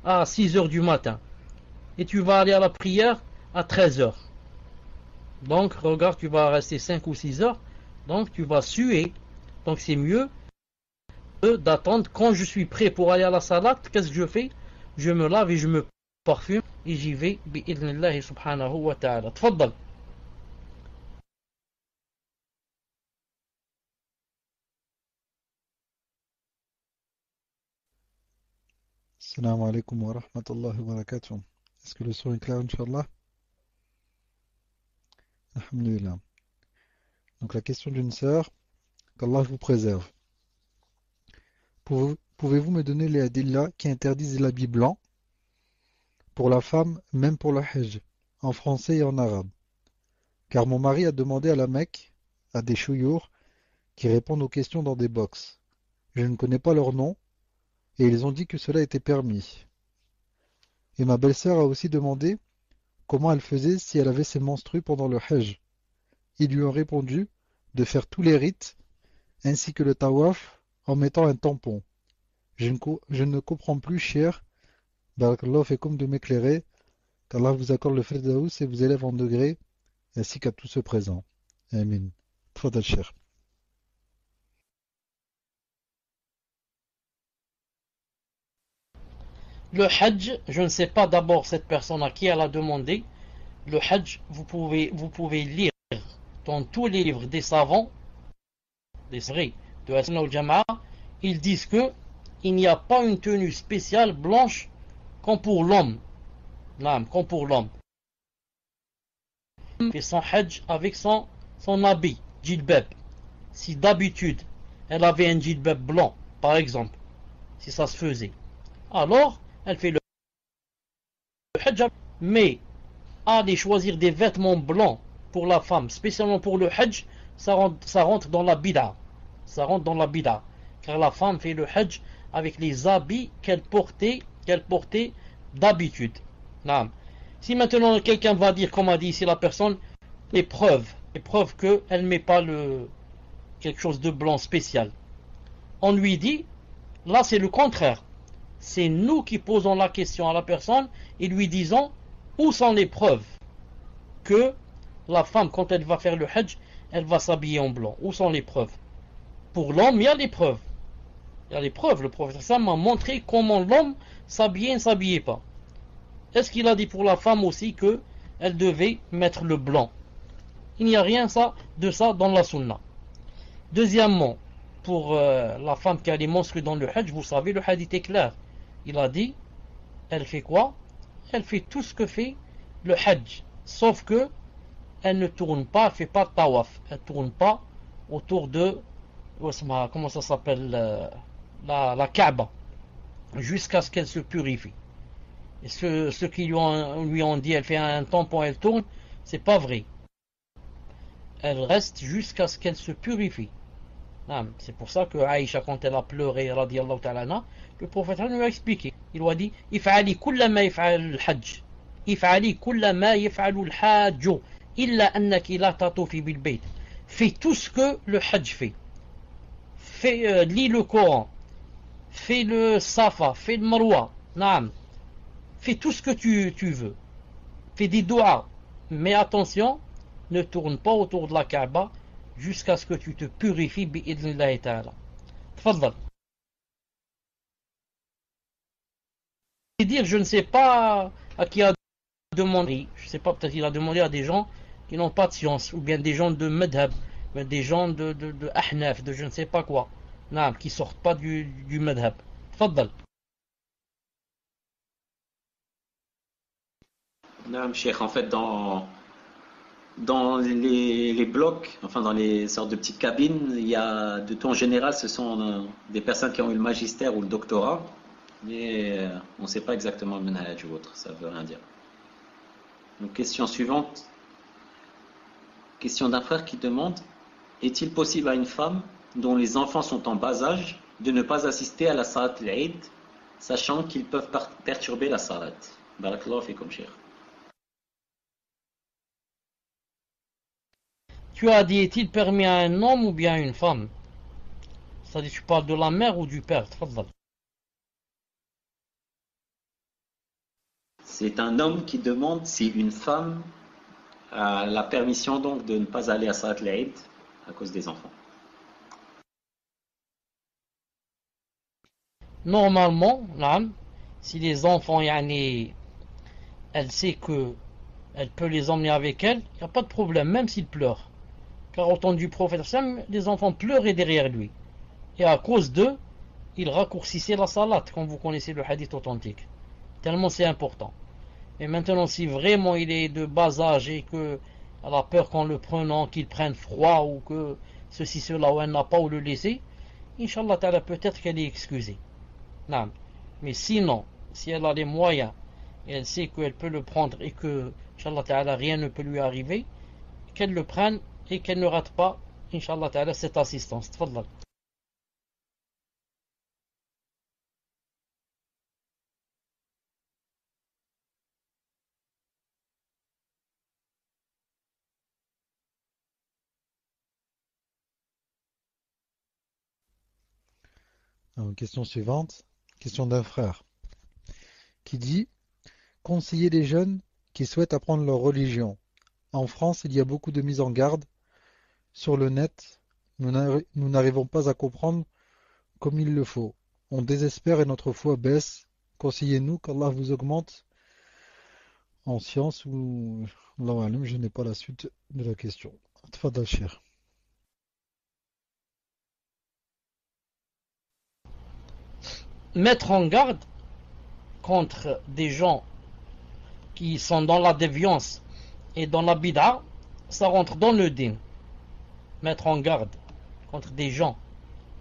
à 6 heures du matin et tu vas aller à la prière à 13 heures, donc regarde, tu vas rester 5 ou 6 heures, donc tu vas suer. Donc c'est mieux d'attendre. Quand je suis prêt pour aller à la salat, qu'est-ce que je fais? Je me lave et je me parfume et j'y vais bi'idhnillahi subhanahu wa ta'ala. Tfaddal. Assalamu alaikum wa rahmatullahi wa barakatuh. Est-ce que le son est clair, Inch'Allah? Alhamdulillah. Donc la question d'une sœur, qu'Allah vous préserve. Pouvez-vous me donner les hadiths qui interdisent l'habit blanc pour la femme, même pour la hajj, en français et en arabe? Car mon mari a demandé à la Mecque, à des chouyours, qui répondent aux questions dans des box. Je ne connais pas leur nom, et ils ont dit que cela était permis. Et ma belle-sœur a aussi demandé comment elle faisait si elle avait ses menstrues pendant le hajj. Ils lui ont répondu de faire tous les rites, ainsi que le tawaf, en mettant un tampon. Je ne comprends plus, cher, barakallahu fekoum, de m'éclairer, qu'Allah vous accorde le firdaous et vous élève en degré, ainsi qu'à tous ceux présents. Amin. Tfadal, cher. Le hajj, je ne sais pas d'abord cette personne à qui elle a demandé. Le hajj, vous pouvez lire dans tous les livres des savants, des vrais, de Al-Sunnah wal-Jama'a, ils disent que il n'y a pas une tenue spéciale blanche comme pour l'homme. Comme pour l'homme. Il fait son hajj avec son habit, djilbab. Si d'habitude elle avait un djilbab blanc, par exemple, si ça se faisait, alors elle fait le hajj. Mais aller choisir des vêtements blancs pour la femme, spécialement pour le hajj, ça rentre dans la bid'a. Ça rentre dans la bid'a. Car la femme fait le hajj avec les habits qu'elle portait d'habitude. Si maintenant quelqu'un va dire, comme a dit ici la personne, les preuves qu'elle ne met pas quelque chose de blanc spécial, on lui dit, là c'est le contraire. C'est nous qui posons la question à la personne et lui disons, où sont les preuves que la femme, quand elle va faire le hajj, elle va s'habiller en blanc? Où sont les preuves? Pour l'homme, il y a les preuves. Il y a les preuves. Le prophète Sam m'a montré comment l'homme s'habillait et ne s'habillait pas. Est-ce qu'il a dit pour la femme aussi qu'elle devait mettre le blanc? Il n'y a rien de ça dans la sunna. Deuxièmement, pour la femme qui a les menstrues dans le hajj, vous savez, le hadith est clair. Il a dit, elle fait quoi? Elle fait tout ce que fait le hajj, sauf que elle ne tourne pas, elle ne fait pas tawaf, elle ne tourne pas autour de, comment ça s'appelle, la Kaaba, jusqu'à ce qu'elle se purifie. Et ceux qui lui ont dit, elle fait un tampon, elle tourne, c'est pas vrai. Elle reste jusqu'à ce qu'elle se purifie. C'est pour ça que Aïcha, quand elle a pleuré, radiyallahu ta'ala anha, le prophète lui a expliqué. Il lui a dit, if'ali kulla ma yaf'al al-hajj. If'ali kulla ma yaf'al al-hajj. Illa annaki la tatufi bil bayt. Fais tout ce que le hajj fait. Lis le Coran. Fais le Safa. Fais le Marwa. Fais tout ce que tu veux. Fais des doigts. Mais attention, ne tourne pas autour de la Kaaba jusqu'à ce que tu te purifies bi'idhnillahi ta'ala. Tfaddal. Dire, je ne sais pas à qui a demandé, je ne sais pas, peut-être il a demandé à des gens qui n'ont pas de science, ou bien des gens de madhab, des gens de ahnaf, de je ne sais pas quoi, qui sortent pas du madhab. Tfaddal. Non, Cheikh, en fait, dans les blocs, enfin dans les sortes de petites cabines, il y a, de temps général, ce sont des personnes qui ont eu le magistère ou le doctorat, mais on ne sait pas exactement le manhaj ou autre, ça veut rien dire. Donc, question suivante. Question d'un frère qui demande, est-il possible à une femme dont les enfants sont en bas âge de ne pas assister à la salat al-Eid, sachant qu'ils peuvent perturber la salat. Barakallahu fikum, cheikh. Tu as dit, est-il permis à un homme ou bien à une femme? C'est-à-dire, tu parles de la mère ou du père? Tfaddal. C'est un homme qui demande si une femme a la permission donc de ne pas aller à salat al-Eid à cause des enfants. Normalement, si les enfants, elle sait que elle peut les emmener avec elle, il n'y a pas de problème, même s'ils pleurent. Car autant du prophète, les enfants pleuraient derrière lui. Et à cause d'eux, il raccourcissait la salat, comme vous connaissez le hadith authentique. Tellement c'est important. Et maintenant, si vraiment il est de bas âge et qu'elle a peur qu'en le prenant, qu'il prenne froid ou que ceci, cela, ou elle n'a pas où le laisser, Inch'Allah ta'ala, peut-être qu'elle est excusée. Non. Mais sinon, si elle a les moyens et elle sait qu'elle peut le prendre et que, Inch'Allah ta'ala, rien ne peut lui arriver, qu'elle le prenne et qu'elle ne rate pas, Inch'Allah ta'ala, cette assistance. Tfaddal. Alors, question suivante, question d'un frère qui dit: conseiller les jeunes qui souhaitent apprendre leur religion. En France, il y a beaucoup de mises en garde sur le net. Nous n'arrivons pas à comprendre comme il le faut. On désespère et notre foi baisse. Conseillez-nous, qu'Allah vous augmente en science ou... Allahu alam, je n'ai pas la suite de la question. Tfadal, cher. Mettre en garde contre des gens qui sont dans la déviance et dans la bid'a, ça rentre dans le din. Mettre en garde contre des gens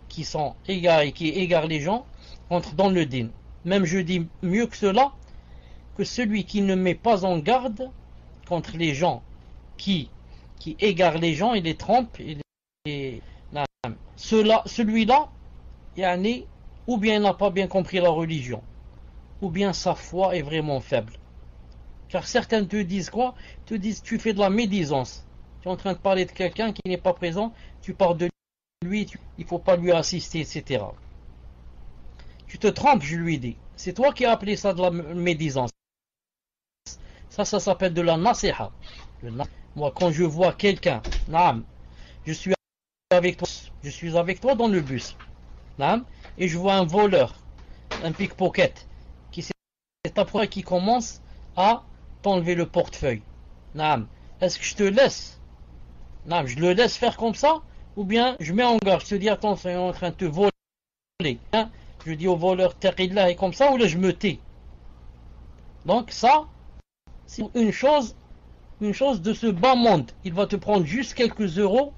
qui sont égarés, qui égarent les gens, rentre dans le din. Même je dis mieux que cela, que celui qui ne met pas en garde contre les gens qui égarent les gens, il les trompe, celui-là, ou bien il n'a pas bien compris la religion, ou bien sa foi est vraiment faible. Car certains te disent quoi? Te disent tu fais de la médisance. Tu es en train de parler de quelqu'un qui n'est pas présent, tu parles de lui, il ne faut pas lui assister, etc. Tu te trompes, je lui dis. C'est toi qui as appelé ça de la médisance. Ça s'appelle de la nasiha. Moi, quand je vois quelqu'un, je suis avec toi dans le bus, et je vois un voleur, un pickpocket, c'est après qui commence à t'enlever le portefeuille. Est-ce que je te laisse? Je le laisse faire comme ça, ou bien je mets en garde, je te dis attention, il est en train de te voler. Je dis au voleur, taqillah, et comme ça, ou là je me tais. Donc ça, c'est une chose de ce bas monde. Il va te prendre juste quelques euros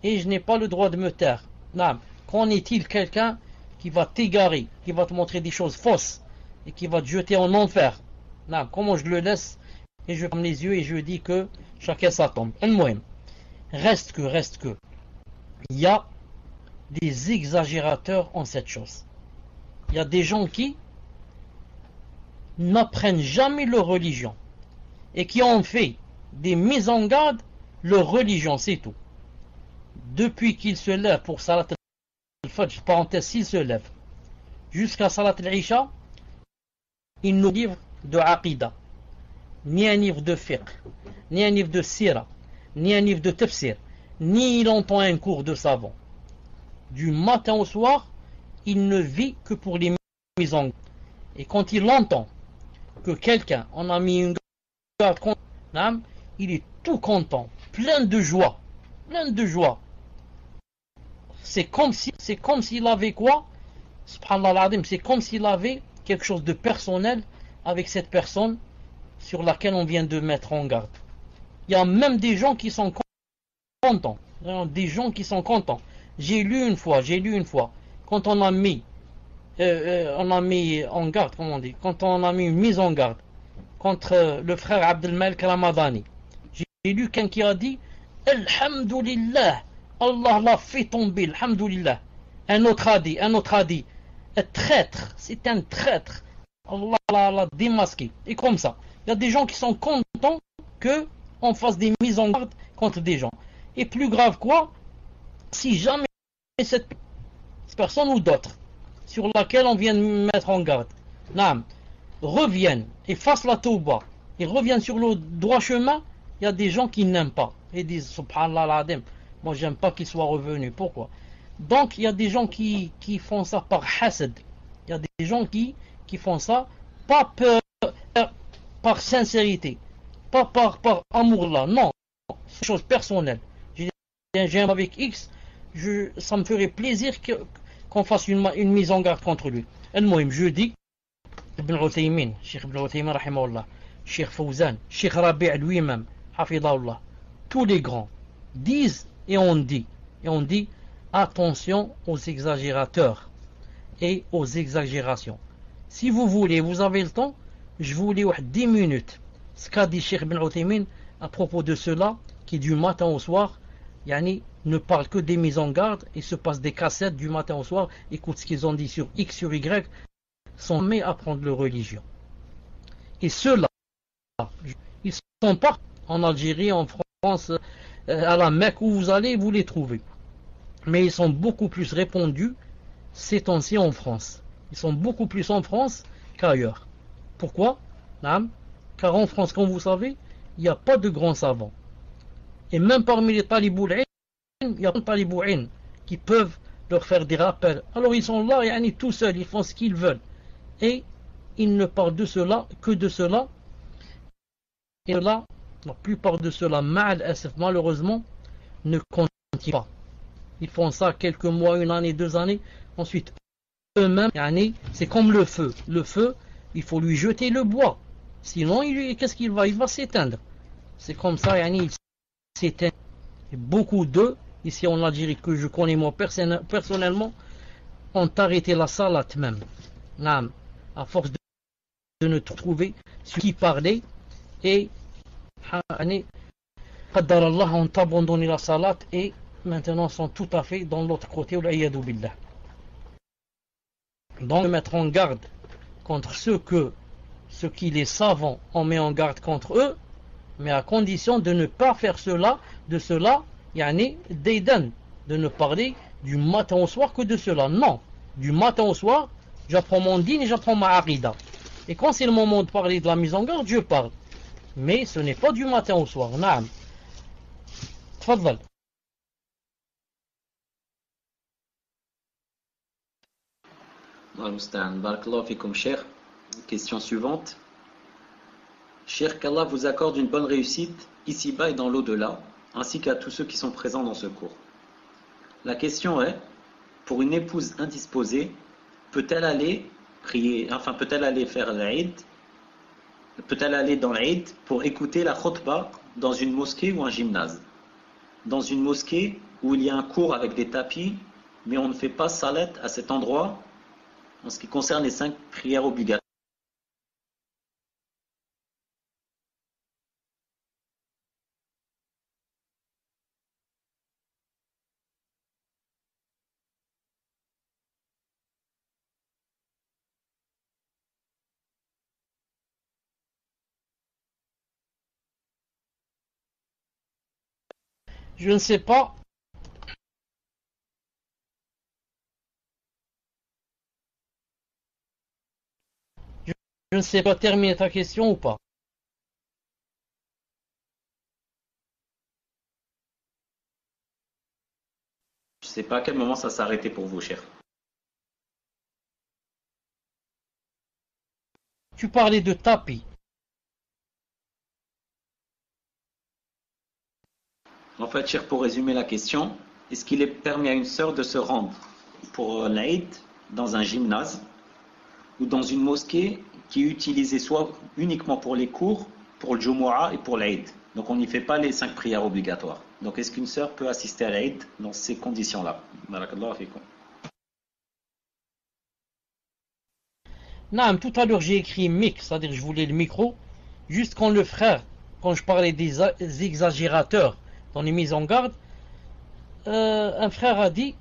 et je n'ai pas le droit de me taire. Qu'en est-il quelqu'un qui va t'égarer, qui va te montrer des choses fausses et qui va te jeter en enfer? Comment je le laisse et je ferme les yeux et je dis que chacun sa tombe. Reste que il y a des exagérateurs en cette chose. Il y a des gens qui n'apprennent jamais leur religion et qui ont fait des mises en garde leur religion, c'est tout. Depuis qu'ils se lèvent pour Salat al-Fajr, parenthèse, s'ils se lèvent, jusqu'à Salat al-Isha, ils nous livrent de Aqidah, ni un livre de fiqh, ni un livre de sira, ni un livre de tafsir, ni il entend un cours de savant. Du matin au soir, il ne vit que pour les mises en garde. Et quand il entend que quelqu'un en a mis une garde contre, il est tout content, plein de joie. C'est comme s'il avait quoi? Subhanallah, c'est comme s'il avait quelque chose de personnel avec cette personne sur laquelle on vient de mettre en garde. Il y a même des gens qui sont contents. J'ai lu une fois, quand on a mis en garde, comment on dit, quand on a mis une mise en garde contre le frère Abdelmalik Ramadani. J'ai lu quelqu'un qui a dit Alhamdulillah, Allah l'a fait tomber, Alhamdulillah. Un autre a dit, un traître, c'est un traître. Allah l'a démasqué. Et comme ça, il y a des gens qui sont contents qu'on fasse des mises en garde contre des gens. Et plus grave quoi, si jamais cette personne ou d'autres sur laquelle on vient de mettre en garde, reviennent et fassent la tauba, et reviennent sur le droit chemin, il y a des gens qui n'aiment pas. Et disent, subhanallah l'adem, moi j'aime pas qu'ils soient revenus. Pourquoi? Donc il y a des gens qui font ça par hasad. Il y a des gens qui font ça pas par sincérité, pas par amour là, non, c'est une chose personnelle. J'aime avec X, ça me ferait plaisir qu'on fasse une mise en garde contre lui. المهم, je dis, Ibn Uthaymin, Cheikh Ibn Uthaymin rahimahullah, Cheikh Fawzan, Cheikh Rabi' lui-même, hafidahullah, tous les grands disent et on dit attention aux exagérateurs et aux exagérations. Si vous voulez, vous avez le temps, je vous lis 10 minutes ce qu'a dit Cheikh Ibn Uthaymin à propos de ceux-là qui du matin au soir ne parlent que des mises en garde et se passent des cassettes du matin au soir, écoutent ce qu'ils ont dit sur X, sur Y, sont mis à prendre leur religion. Et ceux-là, ils sont pas en Algérie, en France, à la Mecque, où vous allez, vous les trouvez. Mais ils sont beaucoup plus répandus ces temps-ci en France. Ils sont beaucoup plus en France qu'ailleurs. Pourquoi? Car en France, comme vous savez, il n'y a pas de grands savants. Et même parmi les talibou'in, il y a des talibou'in qui peuvent leur faire des rappels. Alors ils sont là, tout seuls, ils font ce qu'ils veulent. Et ils ne parlent de cela que de cela. Et là, la plupart de ceux-là, malheureusement, ne continuent pas. Ils font ça quelques mois, une année, 2 années. Ensuite, eux-mêmes, c'est comme le feu. Le feu, il faut lui jeter le bois. Sinon, qu'est-ce qu'il va? Il va s'éteindre. C'est comme ça, il s'éteint. Et beaucoup d'eux, ici en Algérie, que je connais moi personnellement, ont arrêté la salat même. À force de ne trouver ce qui parlait. Et Qaddarallah, ont abandonné la salat et maintenant sont tout à fait dans l'autre côté. Donc mettre en garde contre ceux qui les savants ont mis en garde contre eux, mais à condition de ne pas faire de cela, d'aidan, de ne parler du matin au soir que de cela. Non, du matin au soir, j'apprends mon din et j'apprends ma aqida. Et quand c'est le moment de parler de la mise en garde, je parle. Mais ce n'est pas du matin au soir. Naam. Tfadal. Barakallahu fikum, cher. Question suivante. Cher, qu'Allah vous accorde une bonne réussite ici-bas et dans l'au-delà, ainsi qu'à tous ceux qui sont présents dans ce cours. La question est, pour une épouse indisposée, peut-elle aller prier, peut-elle aller faire l'Aïd, peut-elle aller dans l'Aïd pour écouter la khutbah dans une mosquée ou un gymnase? Dans une mosquée où il y a un cours avec des tapis, mais on ne fait pas salat à cet endroit en ce qui concerne les 5 prières obligatoires. Je ne sais pas. Je ne sais pas terminer ta question ou pas. Je ne sais pas à quel moment ça s'est arrêté pour vous, cher. Tu parlais de tapis. En fait, cher, pour résumer la question, est-ce qu'il est permis à une sœur de se rendre pour l'Aïd dans un gymnase ou dans une mosquée qui est utilisée soit uniquement pour les cours, pour le Jumu'ah et pour l'Aïd? Donc on n'y fait pas les 5 prières obligatoires. Donc est-ce qu'une sœur peut assister à l'Aïd dans ces conditions-là? Barakallahu fikum. Non, tout à l'heure j'ai écrit mic, c'est-à-dire je voulais le micro, juste quand quand je parlais des exagérateurs dans les mises en garde, un frère a dit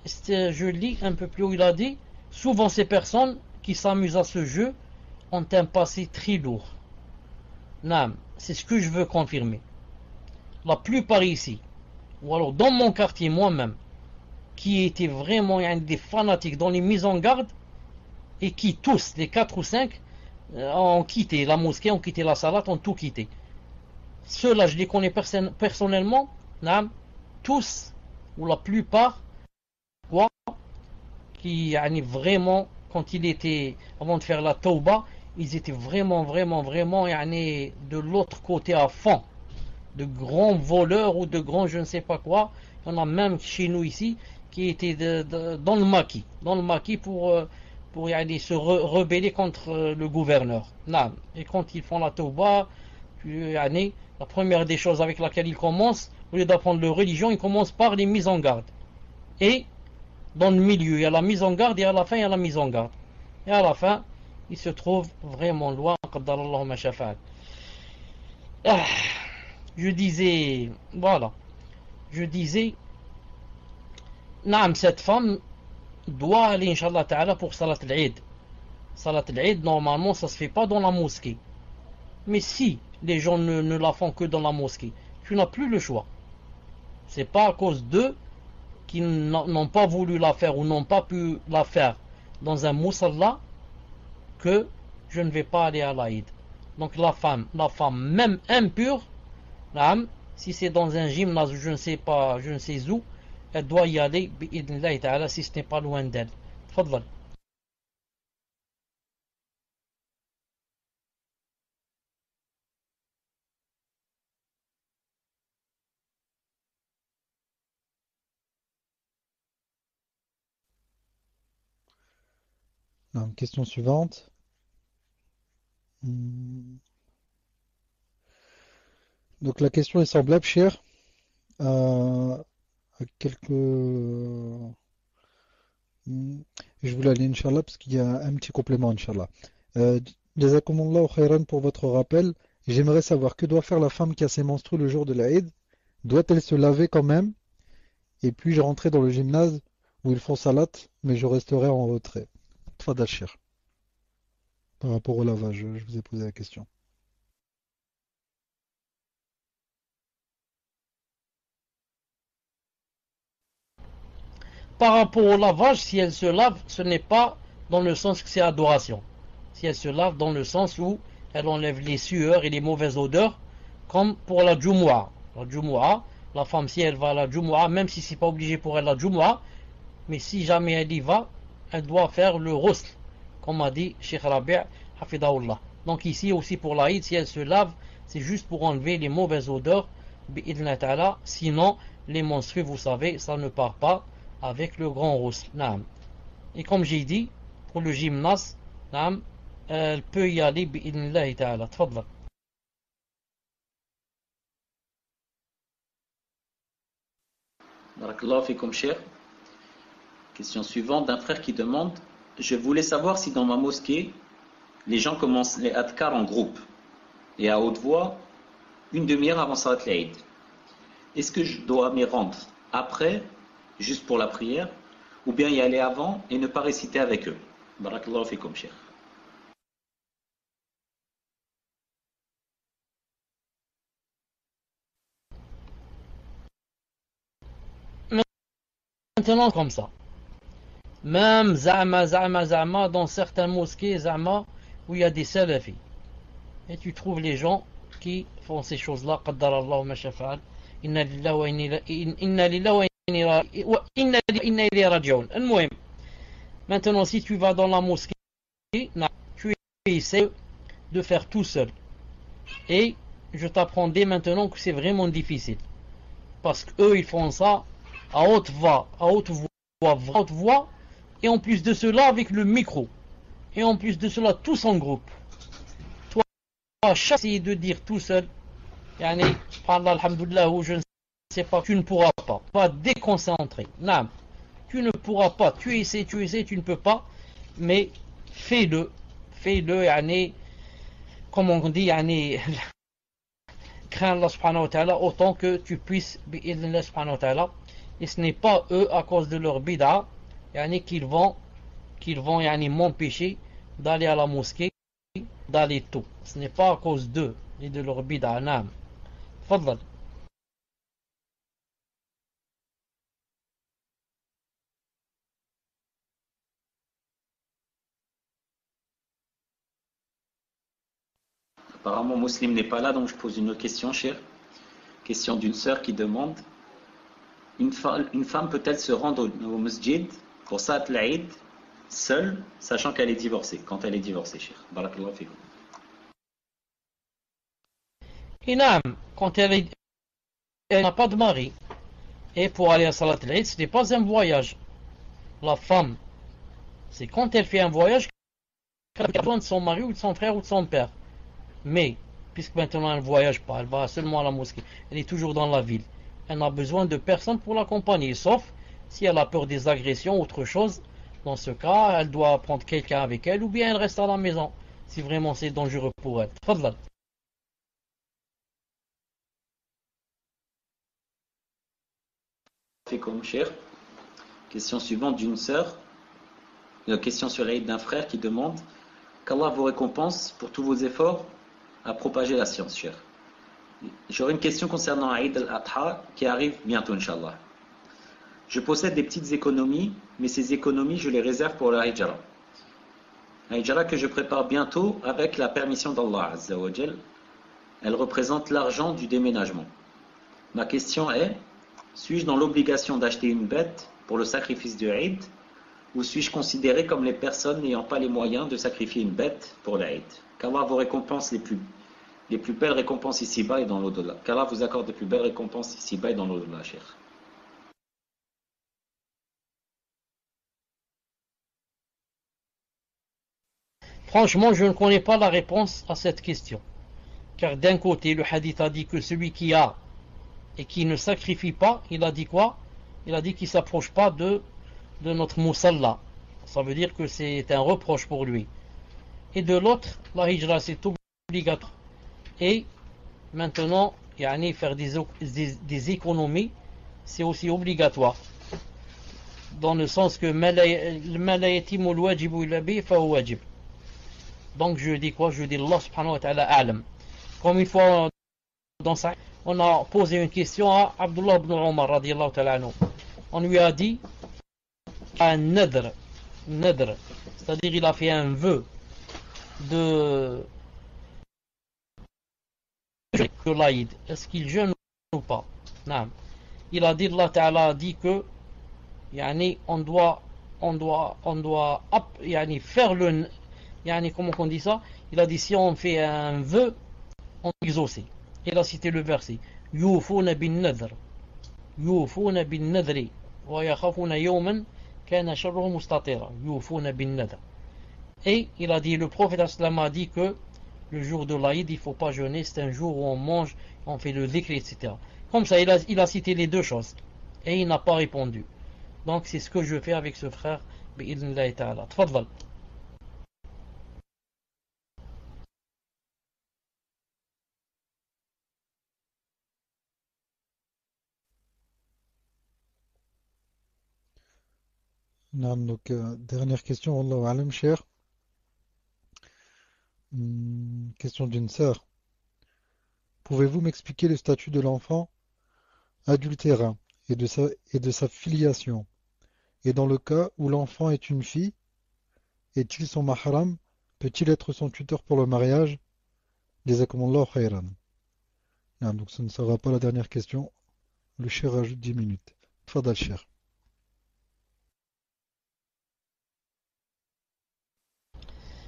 je lis un peu plus haut, il a dit, souvent ces personnes qui s'amusent à ce jeu ont un passé très lourd. Naam, c'est ce que je veux confirmer. La plupart ici, ou alors dans mon quartier moi-même, qui étaient vraiment des fanatiques dans les mises en garde, et qui tous, les 4 ou 5, ont quitté la mosquée, ont quitté la salat, ont tout quitté. Ceux-là, je les connais personnellement, naam, tous, ou la plupart, quoi, qui vraiment, quand il était, avant de faire la tauba, ils étaient vraiment de l'autre côté à fond, de grands voleurs ou de grands je ne sais pas quoi. Il y en a même chez nous ici qui étaient dans le maquis pour se rebeller contre le gouverneur. Et quand ils font la tauba, la première des choses avec laquelle ils commencent, au lieu d'apprendre leur religion, ils commencent par les mises en garde. Et dans le milieu, il y a la mise en garde, et à la fin, il y a la mise en garde. Et à la fin, ils se trouvent vraiment loin. Je disais, cette femme doit aller, Inch'Allah Ta'ala, pour Salat al-Eid. Salat al-Eid, normalement, ça se fait pas dans la mosquée. Mais si les gens ne la font que dans la mosquée, tu n'as plus le choix. C'est pas à cause d'eux qui n'ont pas voulu la faire ou n'ont pas pu la faire dans un musalla que je ne vais pas aller à l'Aïd. Donc la femme même impure, si c'est dans un gymnase ou je ne sais où, elle doit y aller bi'idnillahi ta'ala si ce n'est pas loin d'elle. Tfadlal. Question suivante. Donc la question est semblable, cher, à quelques... Je voulais aller, Inch'Allah, parce qu'il y a un petit complément, Inch'Allah. Jazakumullahu khairan pour votre rappel. J'aimerais savoir que doit faire la femme qui a ses menstrues le jour de l'Aïd. Doit-elle se laver quand même? Et puis-je rentrer dans le gymnase où ils font salat, mais je resterai en retrait? Tfadal, cher. Par rapport au lavage, je vous ai posé la question. Par rapport au lavage, si elle se lave, ce n'est pas dans le sens que c'est adoration. Si elle se lave dans le sens où elle enlève les sueurs et les mauvaises odeurs, comme pour la Jumu'ah. La Jumu'ah, la femme, si elle va à la Jumu'ah, même si c'est pas obligé pour elle la Jumu'ah, mais si jamais elle y va, elle doit faire le ghusl, comme a dit Cheikh Rabi' Hafidahullah. Donc ici aussi pour l'Aïd, si elle se lave, c'est juste pour enlever les mauvaises odeurs, bi'idna ta'ala. Sinon, les menstrues, vous savez, ça ne part pas avec le grand ghusl. Et comme j'ai dit, pour le gymnase, elle peut y aller bi'idnillahi ta'ala. Tfadla. Barakallahu fikum, cher. Question suivante d'un frère qui demande: je voulais savoir si dans ma mosquée, les gens commencent les adkar en groupe et à haute voix, une demi-heure avant Salat al-Eid. Est-ce que je dois m'y rendre après, juste pour la prière, ou bien y aller avant et ne pas réciter avec eux? Barakallahu fikum, cher. Maintenant comme ça. Même zama, dans certaines mosquées, où il y a des salafis. Et tu trouves les gens qui font ces choses-là. Qaddarallahu ma shafa'al. Inna lillahi wa inna ilayhi raji'un. Al-muhim. Maintenant, si tu vas dans la mosquée, tu essaies de faire tout seul. Et je t'apprends dès maintenant que c'est vraiment difficile. Parce qu'eux, ils font ça à haute voix, et en plus de cela avec le micro, et en plus de cela tous en groupe. Toi, chaque essayer de dire tout seul, alhamdoulilah, ou je ne sais pas, tu ne pourras pas déconcentrer. Non, tu ne pourras pas, tu essaies, tu ne peux pas, mais fais-le, comme on dit, crains Allah subhanahu wa ta'ala autant que tu puisses, bi'idhnillah subhanahu wa ta'ala. et ce n'est pas eux à cause de leur bid'a qu'ils vont m'empêcher d'aller à la mosquée, d'aller tôt. Ce n'est pas à cause d'eux et de leur bid'a. Naam. Fadlal. Apparemment, Muslim n'est pas là, donc je pose une autre question, cher. Question d'une sœur qui demande une femme peut-elle se rendre au masjid pour Salat al-Eid seule, sachant qu'elle est divorcée, quand elle est divorcée, cher. Barakallahu fikum. Et naam, quand elle n'a pas de mari, et pour aller à Salat al-Eid, ce n'est pas un voyage. La femme, c'est quand elle fait un voyage qu'elle a besoin de son mari ou de son frère ou de son père. Mais, puisque maintenant elle ne voyage pas, elle va seulement à la mosquée, elle est toujours dans la ville. Elle n'a besoin de personne pour l'accompagner, sauf si elle a peur des agressions ou autre chose. Dans ce cas, elle doit prendre quelqu'un avec elle ou bien elle reste à la maison, si vraiment c'est dangereux pour elle. Fadlal. Fikum, cher. Question suivante d'une sœur. Question sur l'Eid d'un frère qui demande qu'Allah vous récompense pour tous vos efforts à propager la science, cher. J'aurais une question concernant Eid al-Adha qui arrive bientôt, Inch'Allah. Je possède des petites économies, mais ces économies, je les réserve pour la Hijra. La Hijra que je prépare bientôt avec la permission d'Allah Azza wa Jal. Elle représente l'argent du déménagement. Ma question est, suis-je dans l'obligation d'acheter une bête pour le sacrifice de Eid, ou suis-je considéré comme les personnes n'ayant pas les moyens de sacrifier une bête pour l'Eid? Qu'Allah vous récompense les plus belles récompenses ici-bas et dans l'au-delà. Qu'Allah vous accorde les plus belles récompenses ici-bas et dans l'au-delà, cher. Franchement, je ne connais pas la réponse à cette question. Car d'un côté, le hadith a dit que celui qui a et qui ne sacrifie pas, il a dit quoi? Il a dit qu'il ne s'approche pas de notre musalla. Ça veut dire que c'est un reproche pour lui. Et de l'autre, la hijra c'est obligatoire. Et maintenant, faire des économies, c'est aussi obligatoire. Dans le sens que donc je dis quoi? Je dis Allah subhanahu wa ta'ala a'lam. Comme une fois dans ça, on a posé une question à Abdullah ibn Omar radiyallahu ta'ala anhu. On lui a dit un nadr, c'est-à-dire il a fait un vœu de l'Aïd. Est-ce qu'il jeûne ou pas? Non. Il a dit, Allah Ta'ala a dit que on doit faire le comment on dit ça? Il a dit si on fait un vœu, on exauce. Il a cité le verset Yufuna bin nadr wa yakhafuna yawman kana sharruhu mustatira. Yufuna bin nadr. Et il a dit, le prophète sallam a dit que le jour de l'Aïd, il ne faut pas jeûner, c'est un jour où on mange, on fait le dhikr, etc. Comme ça, il a cité les deux choses. Et il n'a pas répondu. Donc c'est ce que je fais avec ce frère. Bi'idhnillahi ta'ala. Tfadlal. Naam, donc, dernière question, Wallahu alam, cher. Question d'une sœur. Pouvez-vous m'expliquer le statut de l'enfant adultérin et de sa filiation? Et dans le cas où l'enfant est une fille, est-il son mahram? Peut-il être son tuteur pour le mariage? Jazakumullahu khairan. Naam, donc ce ne sera pas la dernière question. Le cher rajoute 10 minutes. Tfadal, cher.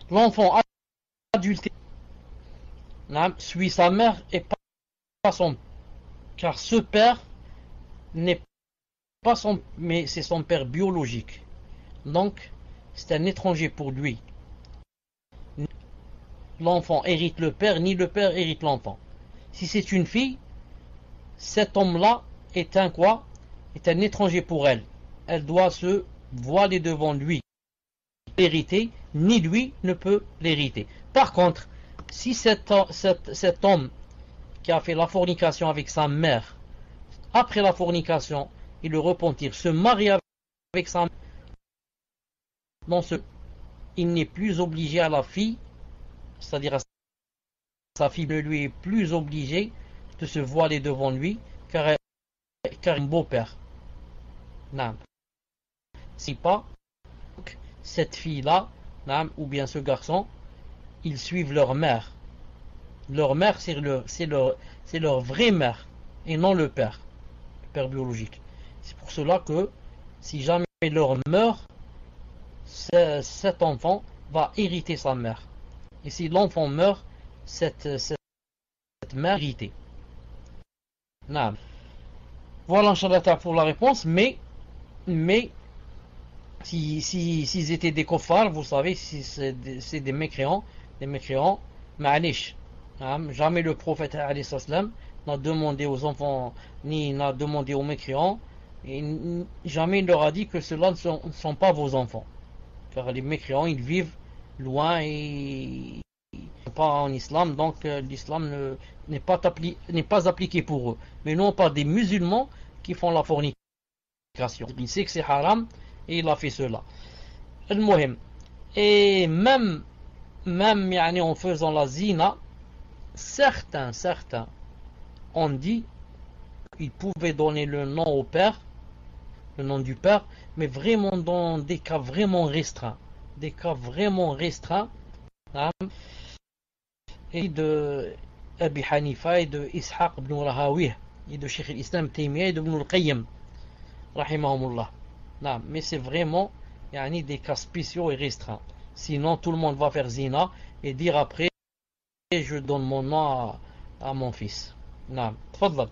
L'enfant adultéré suit sa mère et pas son père. Car ce père n'est pas son, mais c'est son père biologique. Donc, c'est un étranger pour lui. L'enfant hérite le père, ni le père hérite l'enfant. Si c'est une fille, cet homme-là est un quoi? Est un étranger pour elle. Elle doit se voiler devant lui. L'hériter, ni lui ne peut l'hériter. Par contre, si cet homme qui a fait la fornication avec sa mère, après la fornication, et le repentir, se marie avec sa mère, dans ce, il n'est plus obligé à la fille, c'est-à-dire à sa fille ne lui est plus obligée de se voiler devant lui, car un beau-père. Non. Si pas, cette fille-là, ou bien ce garçon, ils suivent leur mère. Leur mère, c'est leur vraie mère, et non le père biologique. C'est pour cela que, si jamais leur meurt, cet enfant va hériter sa mère. Et si l'enfant meurt, cette mère hérité. Non. Voilà, Inch'Allah, pour la réponse, mais s'ils étaient des koffars, vous savez, si c'est des mécréants, ma'alish. Jamais le prophète alayhi salam n'a demandé aux enfants, ni n'a demandé aux mécréants, et jamais il leur a dit que ceux-là ne sont pas vos enfants. Car les mécréants, ils vivent loin et pas en islam, donc l'islam n'est pas appliqué pour eux. Mais nous on parle des musulmans qui font la fornication. Il sait que c'est haram et il a fait cela. Et même en faisant la zina, certains ont dit qu'ils pouvaient donner le nom au père, le nom du père, mais vraiment dans des cas vraiment restreints. Et de Abi Hanifa et de Ishaq ibn Rahawih et de Cheikh al-Islam Taymiyyah et de Ibn al-Qayyim rahimahumullah. Non, mais c'est vraiment des cas spéciaux et restreints. Sinon tout le monde va faire zina et dire après je donne mon nom à mon fils. Non, tfadlal.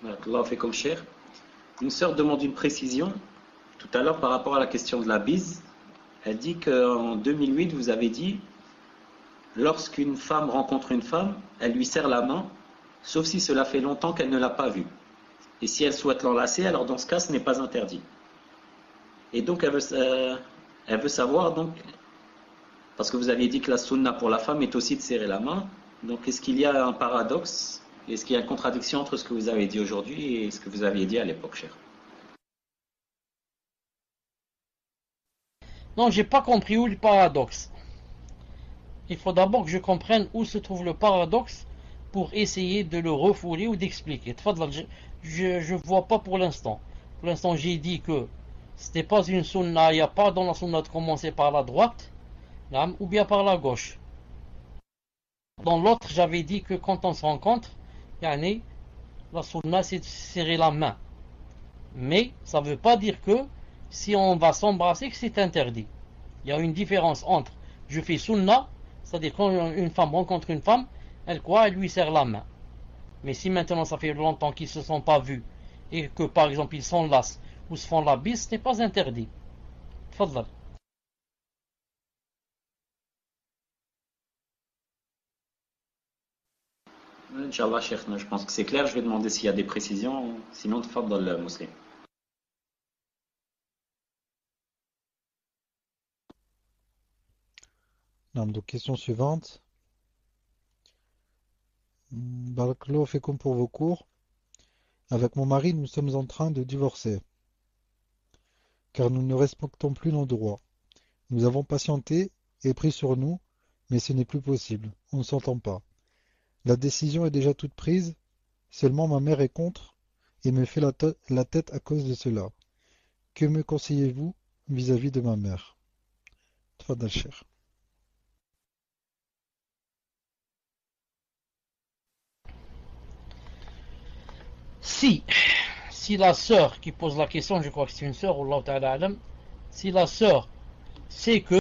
Allah fait comme cher. Une sœur demande une précision tout à l'heure par rapport à la question de la bise. Elle dit qu'en 2008, vous avez dit lorsqu'une femme rencontre une femme, elle lui serre la main, sauf si cela fait longtemps qu'elle ne l'a pas vue. Et si elle souhaite l'enlacer, alors dans ce cas, ce n'est pas interdit. Et donc, elle veut savoir, donc, parce que vous aviez dit que la sunna pour la femme est aussi de serrer la main. Donc, est-ce qu'il y a un paradoxe? Est-ce qu'il y a une contradiction entre ce que vous avez dit aujourd'hui et ce que vous aviez dit à l'époque, cher? Non, j'ai pas compris où le paradoxe. Il faut d'abord que je comprenne où se trouve le paradoxe pour essayer de le refouler ou d'expliquer. Je vois pas pour l'instant. Pour l'instant, j'ai dit que c'était pas une sunna, il n'y a pas dans la sunna de commencer par la droite, ou bien par la gauche. Dans l'autre, j'avais dit que quand on se rencontre, la sunna c'est de serrer la main. Mais ça ne veut pas dire que si on va s'embrasser que c'est interdit. Il y a une différence entre je fais sunna, c'est-à-dire quand une femme rencontre une femme, elle lui serre la main. Mais si maintenant ça fait longtemps qu'ils ne se sont pas vus et que par exemple ils s'enlacent ou se font la bise, ce n'est pas interdit. Tfadlal. Inch'Allah, Cheikh, je pense que c'est clair. Je vais demander s'il y a des précisions. Sinon, tfadlal le muslim. Donc, question suivante. Barakallahu fikum pour vos cours. Avec mon mari, nous sommes en train de divorcer, car nous ne respectons plus nos droits. Nous avons patienté et pris sur nous, mais ce n'est plus possible. On ne s'entend pas. La décision est déjà toute prise, seulement ma mère est contre et me fait la tête à cause de cela. Que me conseillez-vous vis-à-vis de ma mère? Tfadal Cheikh. Si la sœur qui pose la question, je crois que c'est une sœur, Allah Ta'ala alam, si la sœur sait que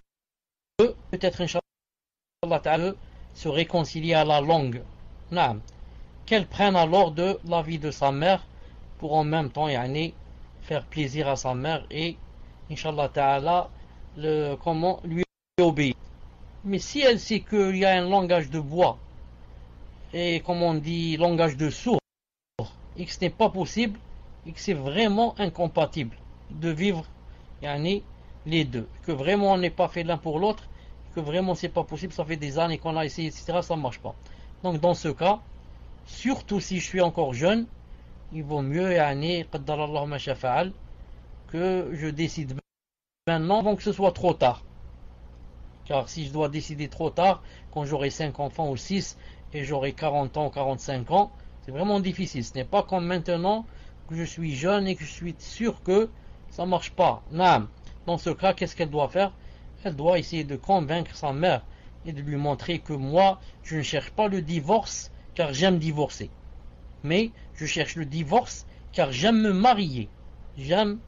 peut-être Inch'Allah Ta'ala se réconcilier à la longue, qu'elle prenne alors de l'avis de sa mère pour en même temps faire plaisir à sa mère et Inch'Allah Ta'ala comment lui obéir. Mais si elle sait qu'il y a un langage de bois et comme on dit langage de sourd et que ce n'est pas possible et que c'est vraiment incompatible de vivre les deux, que vraiment on n'est pas fait l'un pour l'autre, que vraiment c'est pas possible, ça fait des années qu'on a essayé, etc., ça ne marche pas. Donc dans ce cas, surtout si je suis encore jeune, il vaut mieux قدر الله ما شاء فعل, que je décide maintenant avant que ce soit trop tard. Car si je dois décider trop tard, quand j'aurai 5 enfants ou 6 et j'aurai 40 ans ou 45 ans, c'est vraiment difficile. Ce n'est pas comme maintenant que je suis jeune et que je suis sûr que ça ne marche pas. Non. Dans ce cas, qu'est-ce qu'elle doit faire? Elle doit essayer de convaincre sa mère et de lui montrer que moi, je ne cherche pas le divorce car j'aime divorcer. Mais je cherche le divorce car j'aime me marier. J'aime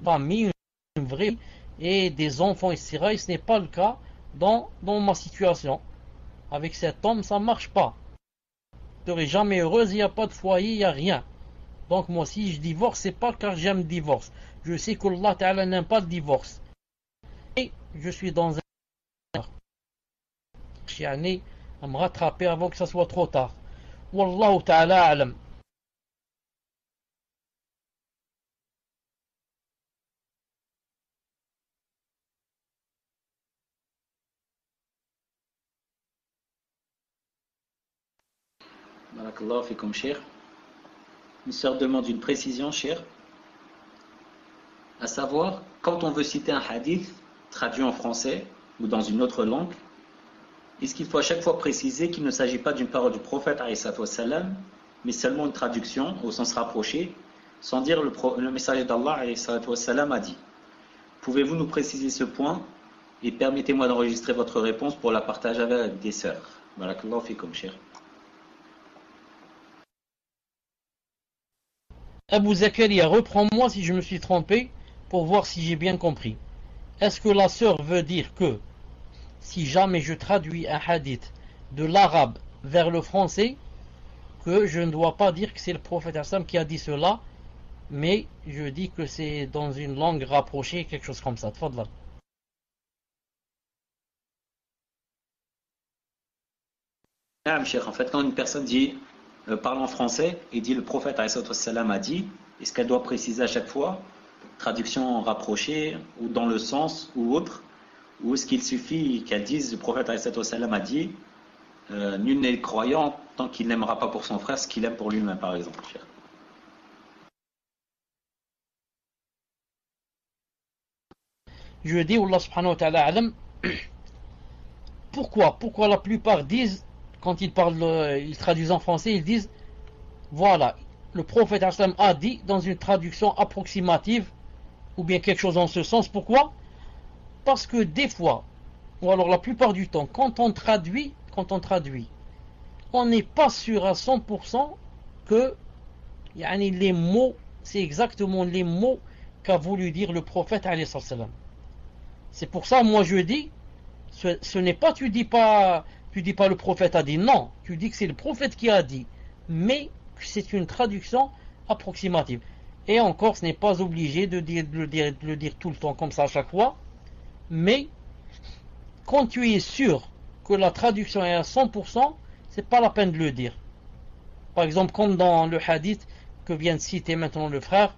famille, une vraie et des enfants, etc. Et ce n'est pas le cas dans ma situation. Avec cet homme, ça ne marche pas. Je ne serai jamais heureuse, il n'y a pas de foyer, il n'y a rien. Donc moi, si je divorce, c'est pas car j'aime le divorce. Je sais qu'Allah Ta'ala n'aime pas le divorce. Et je suis dans un... Je suis à me rattraper avant que ça soit trop tard. Wallahu Ta'ala alam. Barakallahu fikum, cher. Une sœur demande une précision, cher. À savoir, quand on veut citer un hadith traduit en français ou dans une autre langue, est-ce qu'il faut à chaque fois préciser qu'il ne s'agit pas d'une parole du prophète alayhi salam, mais seulement une traduction au sens rapproché, sans dire le messager d'Allah alayhi salam a dit? Pouvez-vous nous préciser ce point et permettez-moi d'enregistrer votre réponse pour la partager avec des sœurs. Barakallahu fikum, cher. Abu Zakaria, reprends-moi si je me suis trompé pour voir si j'ai bien compris. Est-ce que la sœur veut dire que si jamais je traduis un hadith de l'arabe vers le français, que je ne dois pas dire que c'est le prophète Hassan qui a dit cela, mais je dis que c'est dans une langue rapprochée, quelque chose comme ça. Tfadlal. Ah, cher, en fait, quand une personne dit parle en français et dit le prophète salam a dit, est-ce qu'elle doit préciser à chaque fois, traduction rapprochée ou dans le sens ou autre, ou est-ce qu'il suffit qu'elle dise le prophète salam a dit, nul n'est croyant tant qu'il n'aimera pas pour son frère ce qu'il aime pour lui-même, par exemple, cher. Je dis, Allah subhanahu wa ta'ala alam, pourquoi la plupart disent, quand ils parlent, ils traduisent en français, ils disent, voilà, le prophète Hassan a dit dans une traduction approximative, ou bien quelque chose en ce sens. Pourquoi? Parce que des fois, ou alors la plupart du temps, quand on traduit, on n'est pas sûr à 100% que les mots, c'est exactement les mots qu'a voulu dire le prophète alayhi salam. C'est pour ça, moi je dis, ce n'est pas, tu dis pas le prophète a dit, non, tu dis que c'est le prophète qui a dit, mais c'est une traduction approximative. Et encore, ce n'est pas obligé de le dire tout le temps comme ça à chaque fois, mais quand tu es sûr que la traduction est à 100%, c'est pas la peine de le dire. Par exemple, comme dans le hadith que vient de citer maintenant le frère,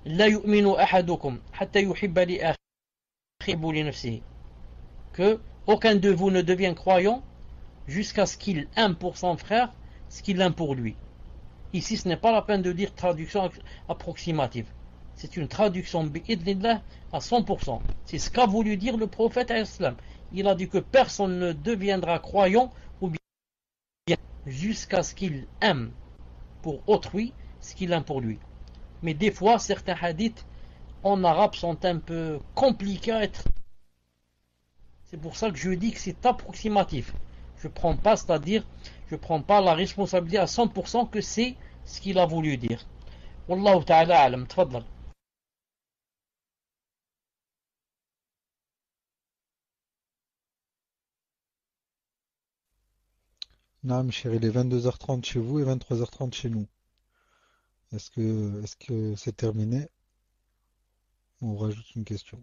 La yu'minu ahadukum hatta yuhibba li akhihi li nafsihi, que aucun de vous ne devient croyant jusqu'à ce qu'il aime pour son frère ce qu'il aime pour lui. Ici, ce n'est pas la peine de dire traduction approximative. C'est une traduction bi'idnillah à 100%. C'est ce qu'a voulu dire le prophète islam. Il a dit que personne ne deviendra croyant ou bien jusqu'à ce qu'il aime pour autrui ce qu'il aime pour lui. Mais des fois, certains hadiths en arabe sont un peu compliqués à être. C'est pour ça que je dis que c'est approximatif. Je prends pas, c'est-à-dire, je prends pas la responsabilité à 100% que c'est ce qu'il a voulu dire. Wallahu ta'ala alam, tfaddal. Non, chérie, il est 22h30 chez vous et 23h30 chez nous. Est-ce que c'est terminé? On rajoute une question.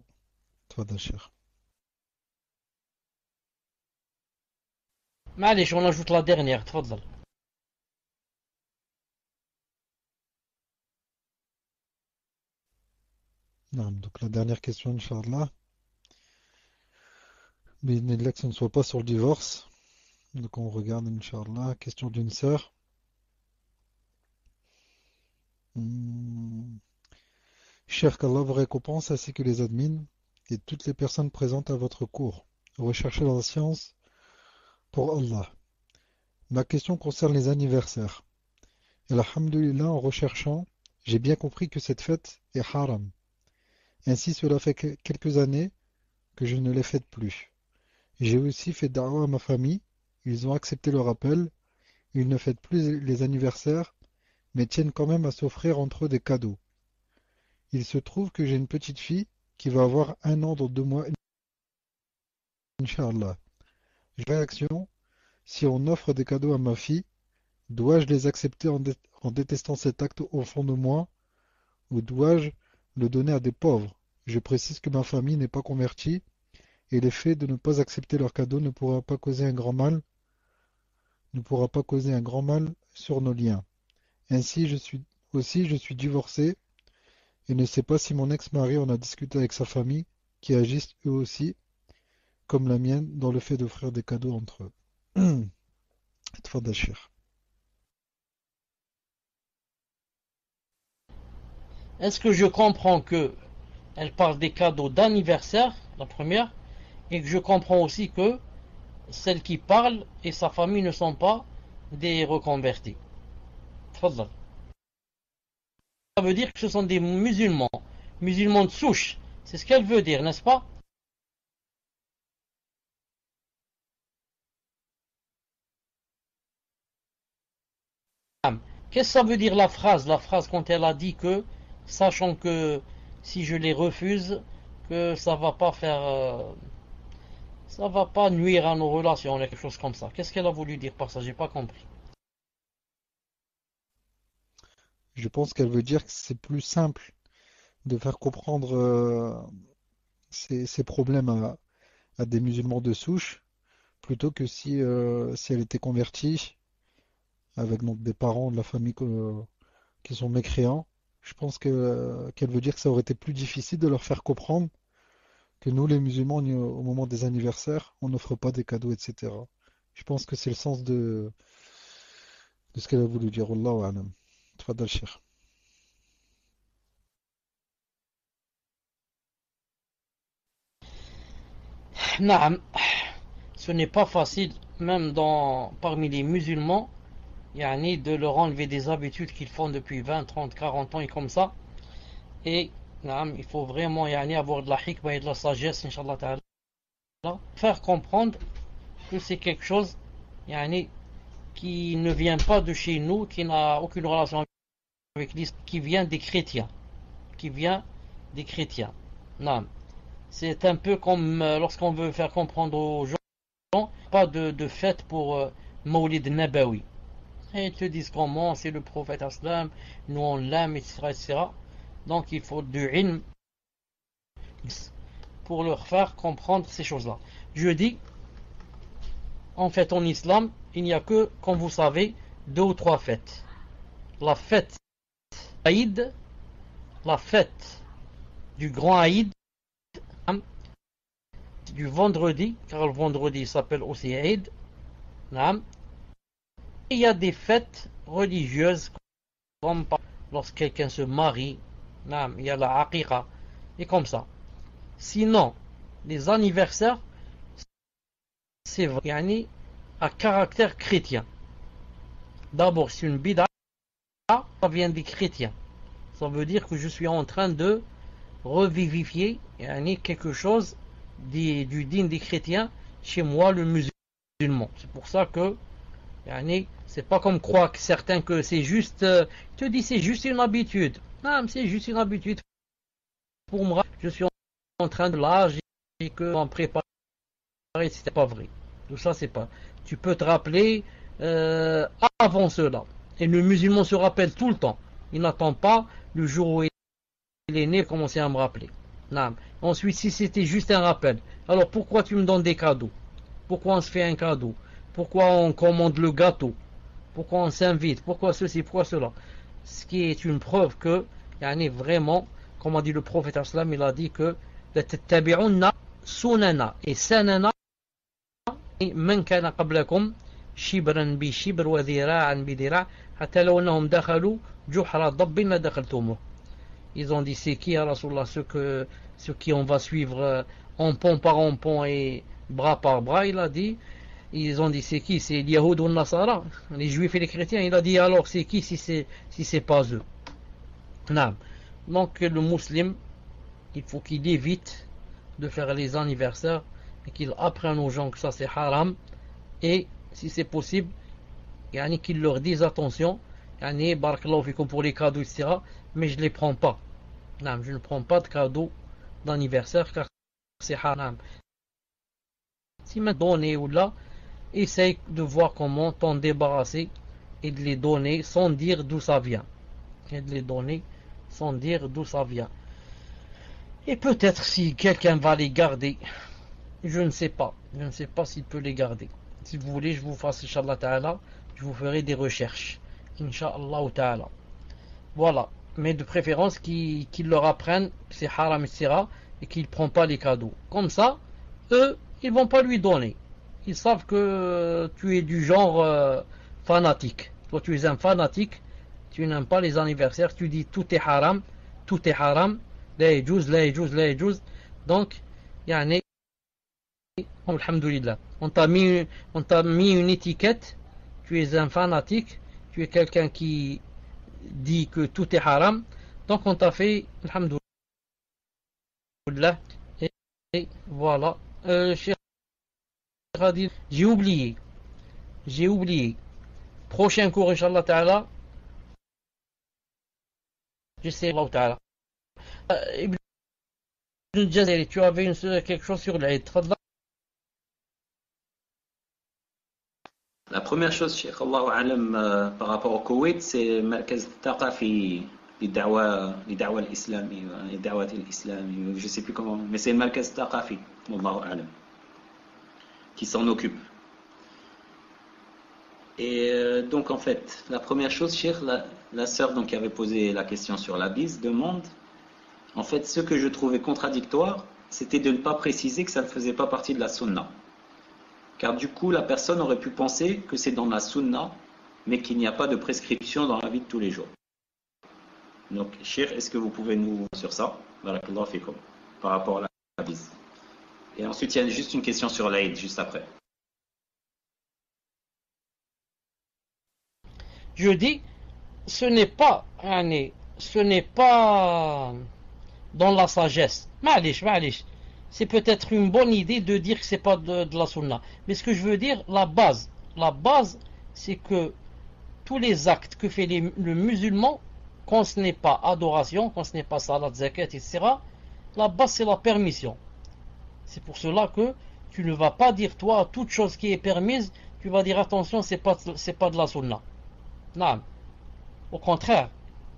Toi, Dachir. معليش, on ajoute la dernière, تفضل. Non, donc la dernière question, Inch'Allah. Mais que ce ne soit pas sur le divorce. Donc on regarde, Inch'Allah, question d'une sœur. Cher qu'Allah vous récompense ainsi que les admins et toutes les personnes présentes à votre cours. Recherchez la science pour Allah. Ma question concerne les anniversaires. Et alhamdoulilah, en recherchant, j'ai bien compris que cette fête est haram. Ainsi, cela fait quelques années que je ne les fête plus. J'ai aussi fait da'wa à ma famille. Ils ont accepté le rappel. Ils ne fêtent plus les anniversaires, mais tiennent quand même à s'offrir entre eux des cadeaux. Il se trouve que j'ai une petite fille qui va avoir 1 an dans 2 mois, Inch'Allah. Réaction, si on offre des cadeaux à ma fille, dois-je les accepter en détestant cet acte au fond de moi, ou dois-je le donner à des pauvres? Je précise que ma famille n'est pas convertie, et l'effet de ne pas accepter leurs cadeaux ne pourra pas causer un grand mal, sur nos liens. Ainsi, je suis divorcé et ne sais pas si mon ex-mari en a discuté avec sa famille, qui agissent eux aussi, comme la mienne, dans le fait d'offrir des cadeaux entre eux. Tfadal Cheikh. Est-ce que je comprends que elle parle des cadeaux d'anniversaire, la première, et que je comprends aussi que celle qui parle et sa famille ne sont pas des reconvertis? Tfadal. Ça veut dire que ce sont des musulmans, musulmans de souche. C'est ce qu'elle veut dire, n'est-ce pas? Qu'est-ce que ça veut dire la phrase quand elle a dit que, sachant que si je les refuse, que ça va pas faire, ça va pas nuire à nos relations, quelque chose comme ça. Qu'est-ce qu'elle a voulu dire par ça? J'ai pas compris. Je pense qu'elle veut dire que c'est plus simple de faire comprendre ces problèmes à des musulmans de souche, plutôt que si elle était convertie, avec donc des parents de la famille qui sont mécréants. Je pense qu'elle veut dire que ça aurait été plus difficile de leur faire comprendre que nous, les musulmans, au moment des anniversaires, on n'offre pas des cadeaux, etc. Je pense que c'est le sens de ce qu'elle a voulu dire. Wallahu a'lam. Tfadal Cheikh. Naam, ce n'est pas facile, même parmi les musulmans, yani, de leur enlever des habitudes qu'ils font depuis 20, 30, 40 ans et comme ça. Et naam, il faut vraiment yani, avoir de la hikmah et de la sagesse, Inch'Allah ta'ala, faire comprendre que c'est quelque chose yani, qui ne vient pas de chez nous, qui n'a aucune relation avec l'islam, qui vient des chrétiens. Qui vient des chrétiens. Non. C'est un peu comme lorsqu'on veut faire comprendre aux gens, pas de fête pour Mawlid Nabawi. Et ils te disent comment, c'est le prophète Aslam, nous on l'aime, etc., etc. Donc il faut du ilm pour leur faire comprendre ces choses-là. Je dis, en fait en islam, il n'y a que, comme vous savez, 2 ou 3 fêtes. La fête Aïd, la fête du grand Aïd, du vendredi, car le vendredi s'appelle aussi Aïd. Et il y a des fêtes religieuses, comme lorsque quelqu'un se marie, il y a la aqiqa, et comme ça. Sinon, les anniversaires, c'est vrai, à caractère chrétien. D'abord, c'est une bid'a, ça vient des chrétiens. Ça veut dire que je suis en train de revivifier quelque chose du digne des chrétiens chez moi, le musulman. C'est pour ça que c'est pas comme croient certains que c'est juste, te dis c'est juste une habitude. Non, c'est juste une habitude. Pour moi, je suis en train de l'âge et que en préparer, c'est pas vrai. Tout ça, c'est pas. Tu peux te rappeler avant cela. Et le musulman se rappelle tout le temps. Il n'attend pas le jour où il est né commencer à me rappeler. Non. Ensuite, si c'était juste un rappel, alors pourquoi tu me donnes des cadeaux? Pourquoi on se fait un cadeau? Pourquoi on commande le gâteau? Pourquoi on s'invite? Pourquoi ceci? Pourquoi cela? Ce qui est une preuve que, vraiment, comme a dit le prophète islam, il a dit que sunana et sanana, من كان قبلكم شبرا بشبر وذراعا بذراع حتى لو أنهم دخلوا جحر ضب لدخلتموه. Ils ont dit c'est qui à Rasulallah, ceux qui on va suivre en pont par en pont et bras par bras. Il a dit, ils ont dit c'est qui, c'est les Yahoud ou Nasara, les Juifs et les chrétiens. Il a dit alors c'est qui si c'est pas eux. Non. Donc le musulman, il faut qu'il évite de faire les anniversaires et qu'il apprenne aux gens que ça c'est haram, et si c'est possible qu'il leur dise attention, barakallahu fikum pour les cadeaux etc., mais je ne les prends pas. Non, je ne prends pas de cadeaux d'anniversaire car c'est haram. Si maintenant donner ou là, essaye de voir comment t'en débarrasser et de les donner sans dire d'où ça vient. Et de les donner sans dire d'où ça vient. Et peut-être si quelqu'un va les garder, je ne sais pas s'il peut les garder. Si vous voulez, je vous fasse, Inch'Allah Ta'ala, je vous ferai des recherches. Inch'Allah Ta'ala. Voilà. Mais de préférence qu'ils leur apprennent que c'est haram etc. et qu'ils ne prennent pas les cadeaux. Comme ça, eux, ils ne vont pas lui donner. Ils savent que tu es du genre fanatique. Toi, tu es un fanatique, tu n'aimes pas les anniversaires, tu dis tout est haram, la yajouz, la yajouz, la yajouz. Donc, alhamdoulilah, on t'a mis une étiquette, tu es un fanatique, tu es quelqu'un qui dit que tout est haram, donc on t'a fait, alhamdoulilah, et voilà. Cheikh Khadir, j'ai oublié. Prochain cours, Inch'Allah Ta'ala, j'essaie, Allah Ta'ala. Ibn Jazari, tu avais quelque chose sur l'Aïd. La première chose, Cheikh Allahu Alam, par rapport au Koweït, c'est Markaz Taqafi, les da'wa al-islami, les da'wat al-islami, je ne sais plus comment, mais c'est le Markaz Taqafi, Allahu Alam, qui s'en occupe. Et donc en fait, la première chose, Cheikh, la sœur qui avait posé la question sur la bise demande, en fait, ce que je trouvais contradictoire, c'était de ne pas préciser que ça ne faisait pas partie de la sunna. Car du coup, la personne aurait pu penser que c'est dans la sunna, mais qu'il n'y a pas de prescription dans la vie de tous les jours. Donc, Cheikh, est-ce que vous pouvez nous sur ça, barakallahu fikum, par rapport à la bise. Et ensuite, il y a juste une question sur l'Aïd, juste après. Je dis, ce n'est pas dans la sagesse. Ma'alish. C'est peut-être une bonne idée de dire que c'est pas de la sunna. Mais ce que je veux dire, la base, c'est que tous les actes que fait le musulman, quand ce n'est pas adoration, quand ce n'est pas salat, zakat, etc., la base c'est la permission. C'est pour cela que tu ne vas pas dire, toi, toute chose qui est permise, tu vas dire attention, c'est pas de la sunna. Non. Au contraire,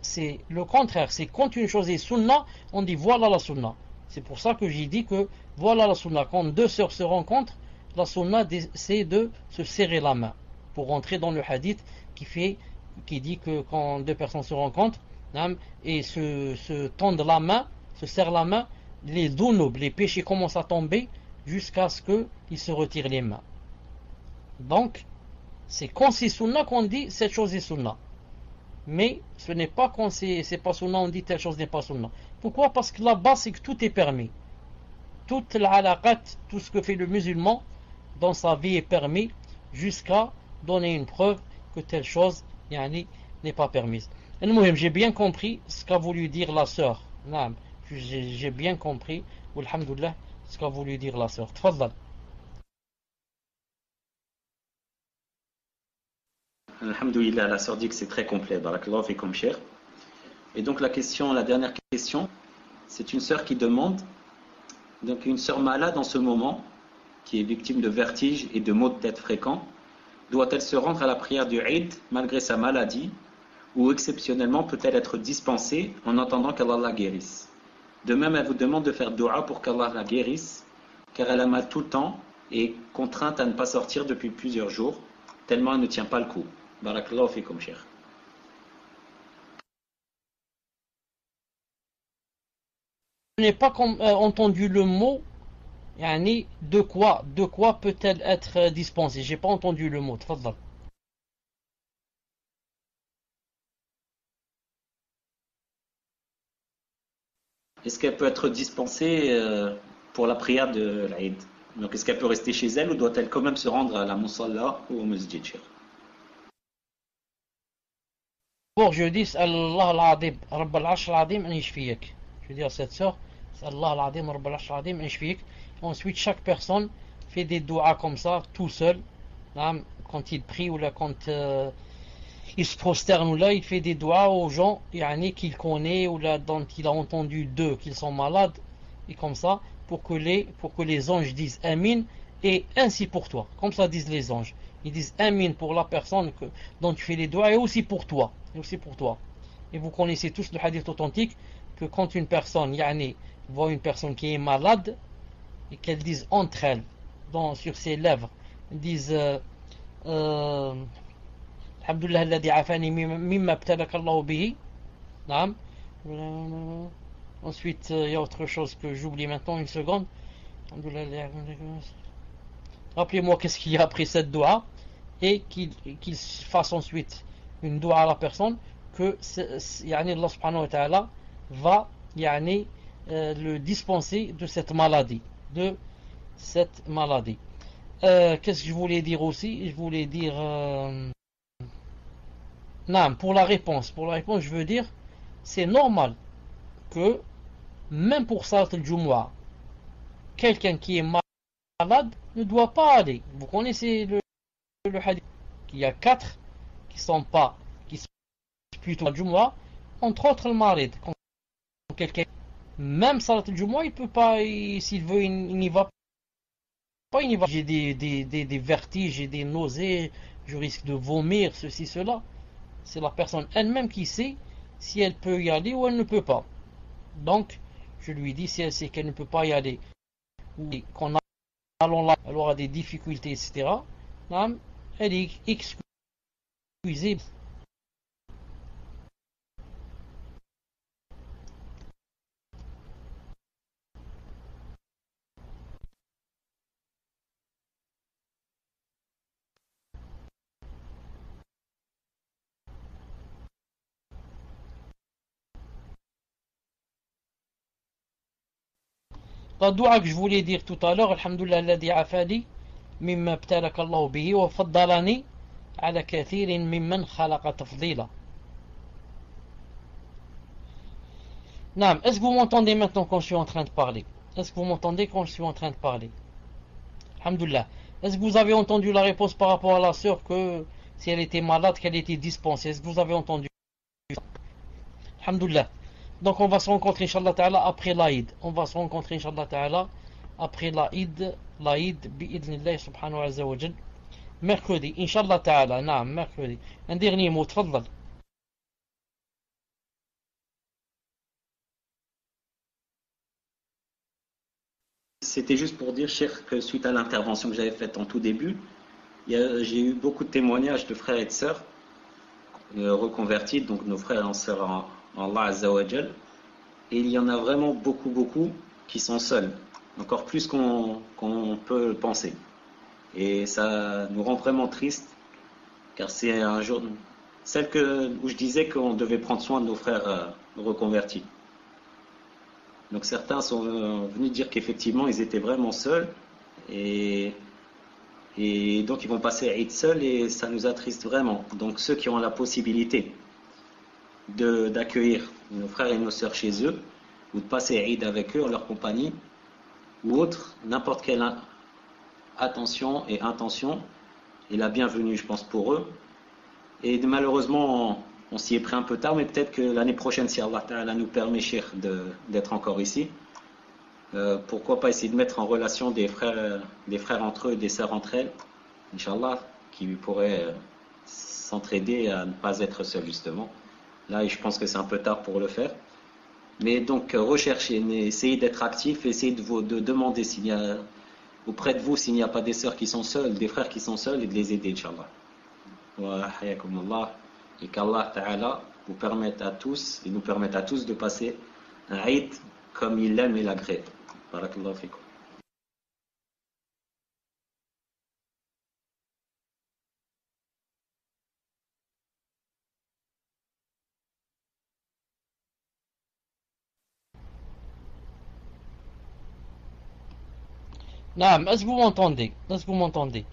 c'est le contraire. C'est quand une chose est sunna, on dit voilà la sunna. C'est pour ça que j'ai dit que voilà la sunna. Quand deux sœurs se rencontrent, la sunna c'est de se serrer la main. Pour rentrer dans le hadith qui dit que quand deux personnes se rencontrent et se tendent la main, se serrent la main, les dhunub, les péchés commencent à tomber jusqu'à ce qu'ils se retirent les mains. Donc, c'est quand c'est sunna qu'on dit cette chose est sunna. Mais ce n'est pas quand c'est pas sunna, on dit telle chose n'est pas sunna. Pourquoi? Parce que là-bas, c'est que tout est permis. Toute l'alaqat, tout ce que fait le musulman dans sa vie est permis jusqu'à donner une preuve que telle chose n'est pas permise. J'ai bien compris ce qu'a voulu dire la sœur. J'ai bien compris, alhamdoulilah, ce qu'a voulu dire la sœur. Tfaddal. Alhamdoulilah, la sœur dit que c'est très complet. Barakallahu fikum, cher. Et donc la dernière question, c'est une sœur qui demande, donc une sœur malade en ce moment, qui est victime de vertiges et de maux de tête fréquents, doit-elle se rendre à la prière du Eid malgré sa maladie, ou exceptionnellement peut-elle être dispensée en attendant qu'Allah la guérisse? De même, elle vous demande de faire dua pour qu'Allah la guérisse, car elle a mal tout le temps et est contrainte à ne pas sortir depuis plusieurs jours, tellement elle ne tient pas le coup. Barakallahu fikum, cher. Je n'ai pas entendu le mot يعني de quoi peut-elle être dispensée? J'ai pas entendu le mot. تفضل. Est-ce qu'elle peut être dispensée pour la prière de l'Aïd? Donc est-ce qu'elle peut rester chez elle ou doit-elle quand même se rendre à la Musalla ou au Masjid, Cheikh? Pour je dis Allah al-Azim, Rabb al-Arsh al-Azim an yashfiyek. Je dis à cette sœur, Allah al-Azim, Rabb al-Arsh al-Azim an yashfiyek. Ensuite, chaque personne fait des doigts comme ça, tout seul. Quand il prie ou là, quand il se prosterne ou là, il fait des doigts aux gens qu'il connaît ou là, dont il a entendu d'eux qu'ils sont malades. Et comme ça, pour que les anges disent Amin, et ainsi pour toi. Comme ça disent les anges. Ils disent Amin pour la personne dont tu fais les doigts et aussi pour toi. Et vous connaissez tous le hadith authentique que quand une personne, voit une personne qui est malade et qu'elle dise entre elles, sur ses lèvres, disent Alhamdulillah alladhi afani mimma ibtalaka Allah bihi. Naam. Ensuite, il y a autre chose que j'oublie maintenant, une seconde. Rappelez-moi qu'est-ce qu'il y a après cette doua et qu'il fasse ensuite une doua à la personne que Allah subhanahu wa ta'ala va le dispenser de cette maladie. Qu'est-ce que je voulais dire aussi? Je voulais dire non, pour la réponse, je veux dire c'est normal que même pour Salat al-Jumu'ah, quelqu'un qui est malade ne doit pas aller. Vous connaissez le hadith. Il y a 4 qui sont plutôt al-Jumu'ah, entre autres le marid. Quand quelqu'un, même Salat al-Jumu'ah, il peut pas, s'il veut, il n'y va pas. J'ai des vertiges, j'ai des nausées, je risque de vomir, ceci, cela. C'est la personne elle-même qui sait si elle peut y aller ou elle ne peut pas. Donc, je lui dis si elle sait qu'elle ne peut pas y aller ou qu'en allant là, elle aura des difficultés, etc. Elle est excusée. La doua que je voulais dire tout à l'heure, Alhamdulillah alladhi afali mimma ibtalaka Allah bihi wa faddalani ala kathirin mimman khalaqa tafdila. Naam, est-ce que vous m'entendez maintenant quand je suis en train de parler? Alhamdulillah. Est-ce que vous avez entendu la réponse par rapport à la sœur que si elle était malade, qu'elle était dispensée? Est-ce que vous avez entendu? Alhamdulillah. Donc on va se rencontrer Inch'Allah Ta'ala après l'Aïd. Bi'idhnillah subhanahu wa ta'ala. Mercredi, Inch'Allah Ta'ala. Naam, mercredi. Un dernier mot, tfaddal. C'était juste pour dire, Cheikh, que suite à l'intervention que j'avais faite en tout début, j'ai eu beaucoup de témoignages de frères et de sœurs reconvertis, donc nos frères et sœurs en Allah Azza wa Jal. Et il y en a vraiment beaucoup qui sont seuls, encore plus qu'on peut le penser. Et ça nous rend vraiment tristes, car c'est un jour, où je disais qu'on devait prendre soin de nos frères reconvertis. Donc certains sont venus dire qu'effectivement ils étaient vraiment seuls et donc ils vont passer à Eid seuls et ça nous attriste vraiment. Donc ceux qui ont la possibilité d'accueillir nos frères et nos sœurs chez eux ou de passer Eid avec eux en leur compagnie ou autre, n'importe quelle attention et intention est la bienvenue, je pense, pour eux. Et malheureusement on s'y est pris un peu tard, mais peut-être que l'année prochaine, si Allah Ta'ala nous permet, Cheikh, d'être encore ici, pourquoi pas essayer de mettre en relation des frères entre eux et des sœurs entre elles, Inch'Allah, qui pourraient s'entraider à ne pas être seuls, justement. Là, je pense que c'est un peu tard pour le faire. Mais donc, recherchez, essayez d'être actifs, essayez de demander auprès de vous s'il n'y a pas des sœurs qui sont seules, des frères qui sont seuls, et de les aider, Inch'Allah. Wa hayakumullah. Et qu'Allah Ta'ala vous permette à tous et nous permette à tous de passer un Eid comme il l'aime et l'agrée. Barakallahu fikum. Naam, est-ce que vous m'entendez? Est-ce que vous m'entendez?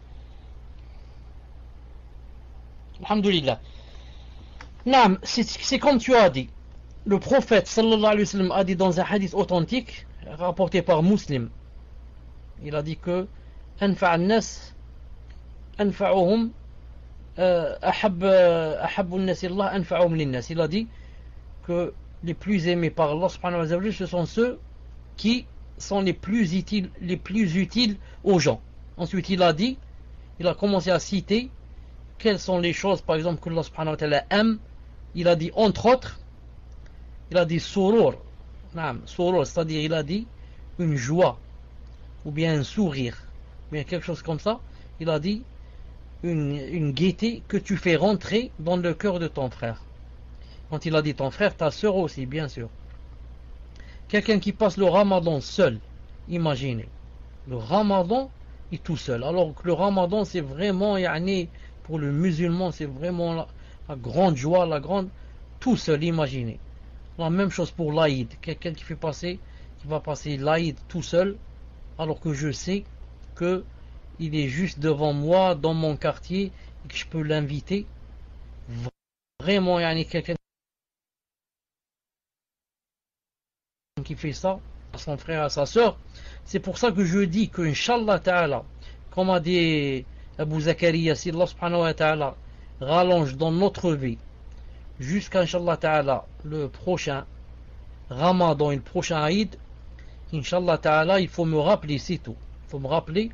Alhamdulillah. Naam, c'est comme tu as dit. Le prophète sallallahu alayhi wa sallam a dit dans un hadith authentique, rapporté par Muslim, il a dit que أنفع الناس أنفعهم أحب الناس الله أنفعهم للناس. Il a dit que les plus aimés par Allah subhanahu wa ta'ala, ce sont ceux qui sont les plus utiles aux gens. Ensuite il a commencé à citer quelles sont les choses par exemple que Allah subhanahu wa ta'ala aime. Il a dit entre autres, il a dit surur, c'est-à-dire il a dit une joie ou bien un sourire, bien quelque chose comme ça. Il a dit une gaieté que tu fais rentrer dans le cœur de ton frère. Quand il a dit ton frère, ta soeur aussi, bien sûr. Quelqu'un qui passe le ramadan seul, imaginez, le ramadan est tout seul, alors que le ramadan c'est vraiment, pour le musulman, c'est vraiment la grande joie, tout seul, imaginez. La même chose pour l'Aïd, quelqu'un qui va passer l'Aïd tout seul, alors que je sais que il est juste devant moi, dans mon quartier, et que je peux l'inviter. Vraiment, quelqu'un qui fait ça à son frère, à sa soeur. C'est pour ça que je dis que Inch'Allah Ta'ala, comme a dit Abu Zakaria, si Allah subhanahu wa ta'ala rallonge dans notre vie jusqu'à Inch'Allah Ta'ala le prochain Ramadan et le prochain Aïd, Inch'Allah Ta'ala, il faut me rappeler, c'est tout. Il faut me rappeler,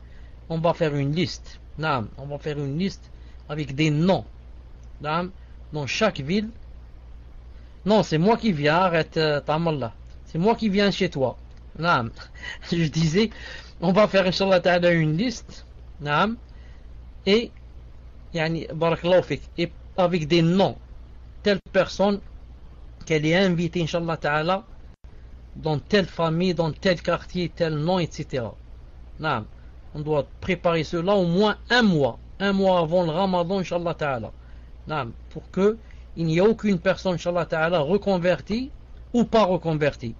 on va faire une liste. On va faire une liste avec des noms. Dans chaque ville. Non, c'est moi qui viens, arrête, Tamallah. C'est moi qui viens chez toi. Je disais, on va faire Inch'Allah Ta'ala une liste. Et, barakallahu fik, et avec des noms. Telle personne qu'elle est invitée, Inch'Allah Ta'ala, dans telle famille, dans tel quartier, tel nom, etc. On doit préparer cela au moins un mois avant le Ramadan, Inch'Allah Ta'ala. Pour que il n'y ait aucune personne, Inch'Allah Ta'ala, reconvertie ou pas reconvertie,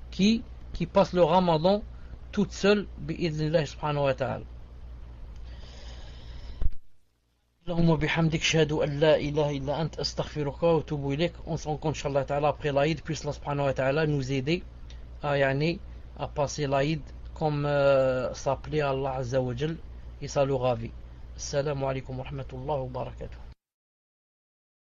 qui passe le Ramadan toute seule, bi'idhnillah subhanahu wa ta'ala. Allahumma bihamdik shahadu an la ilaha illa ant astaghfiruka wa atubu ilayk. On se rencontre Inch'Allah Ta'ala après l'Aïd, puisse Allah subhanahu wa ta'ala nous aider à passer l'Aïd comme ça plaît à Allah Azza wa Jal et ça le ravit. Assalamu alaikum wa rahmatullahi wa barakatuh.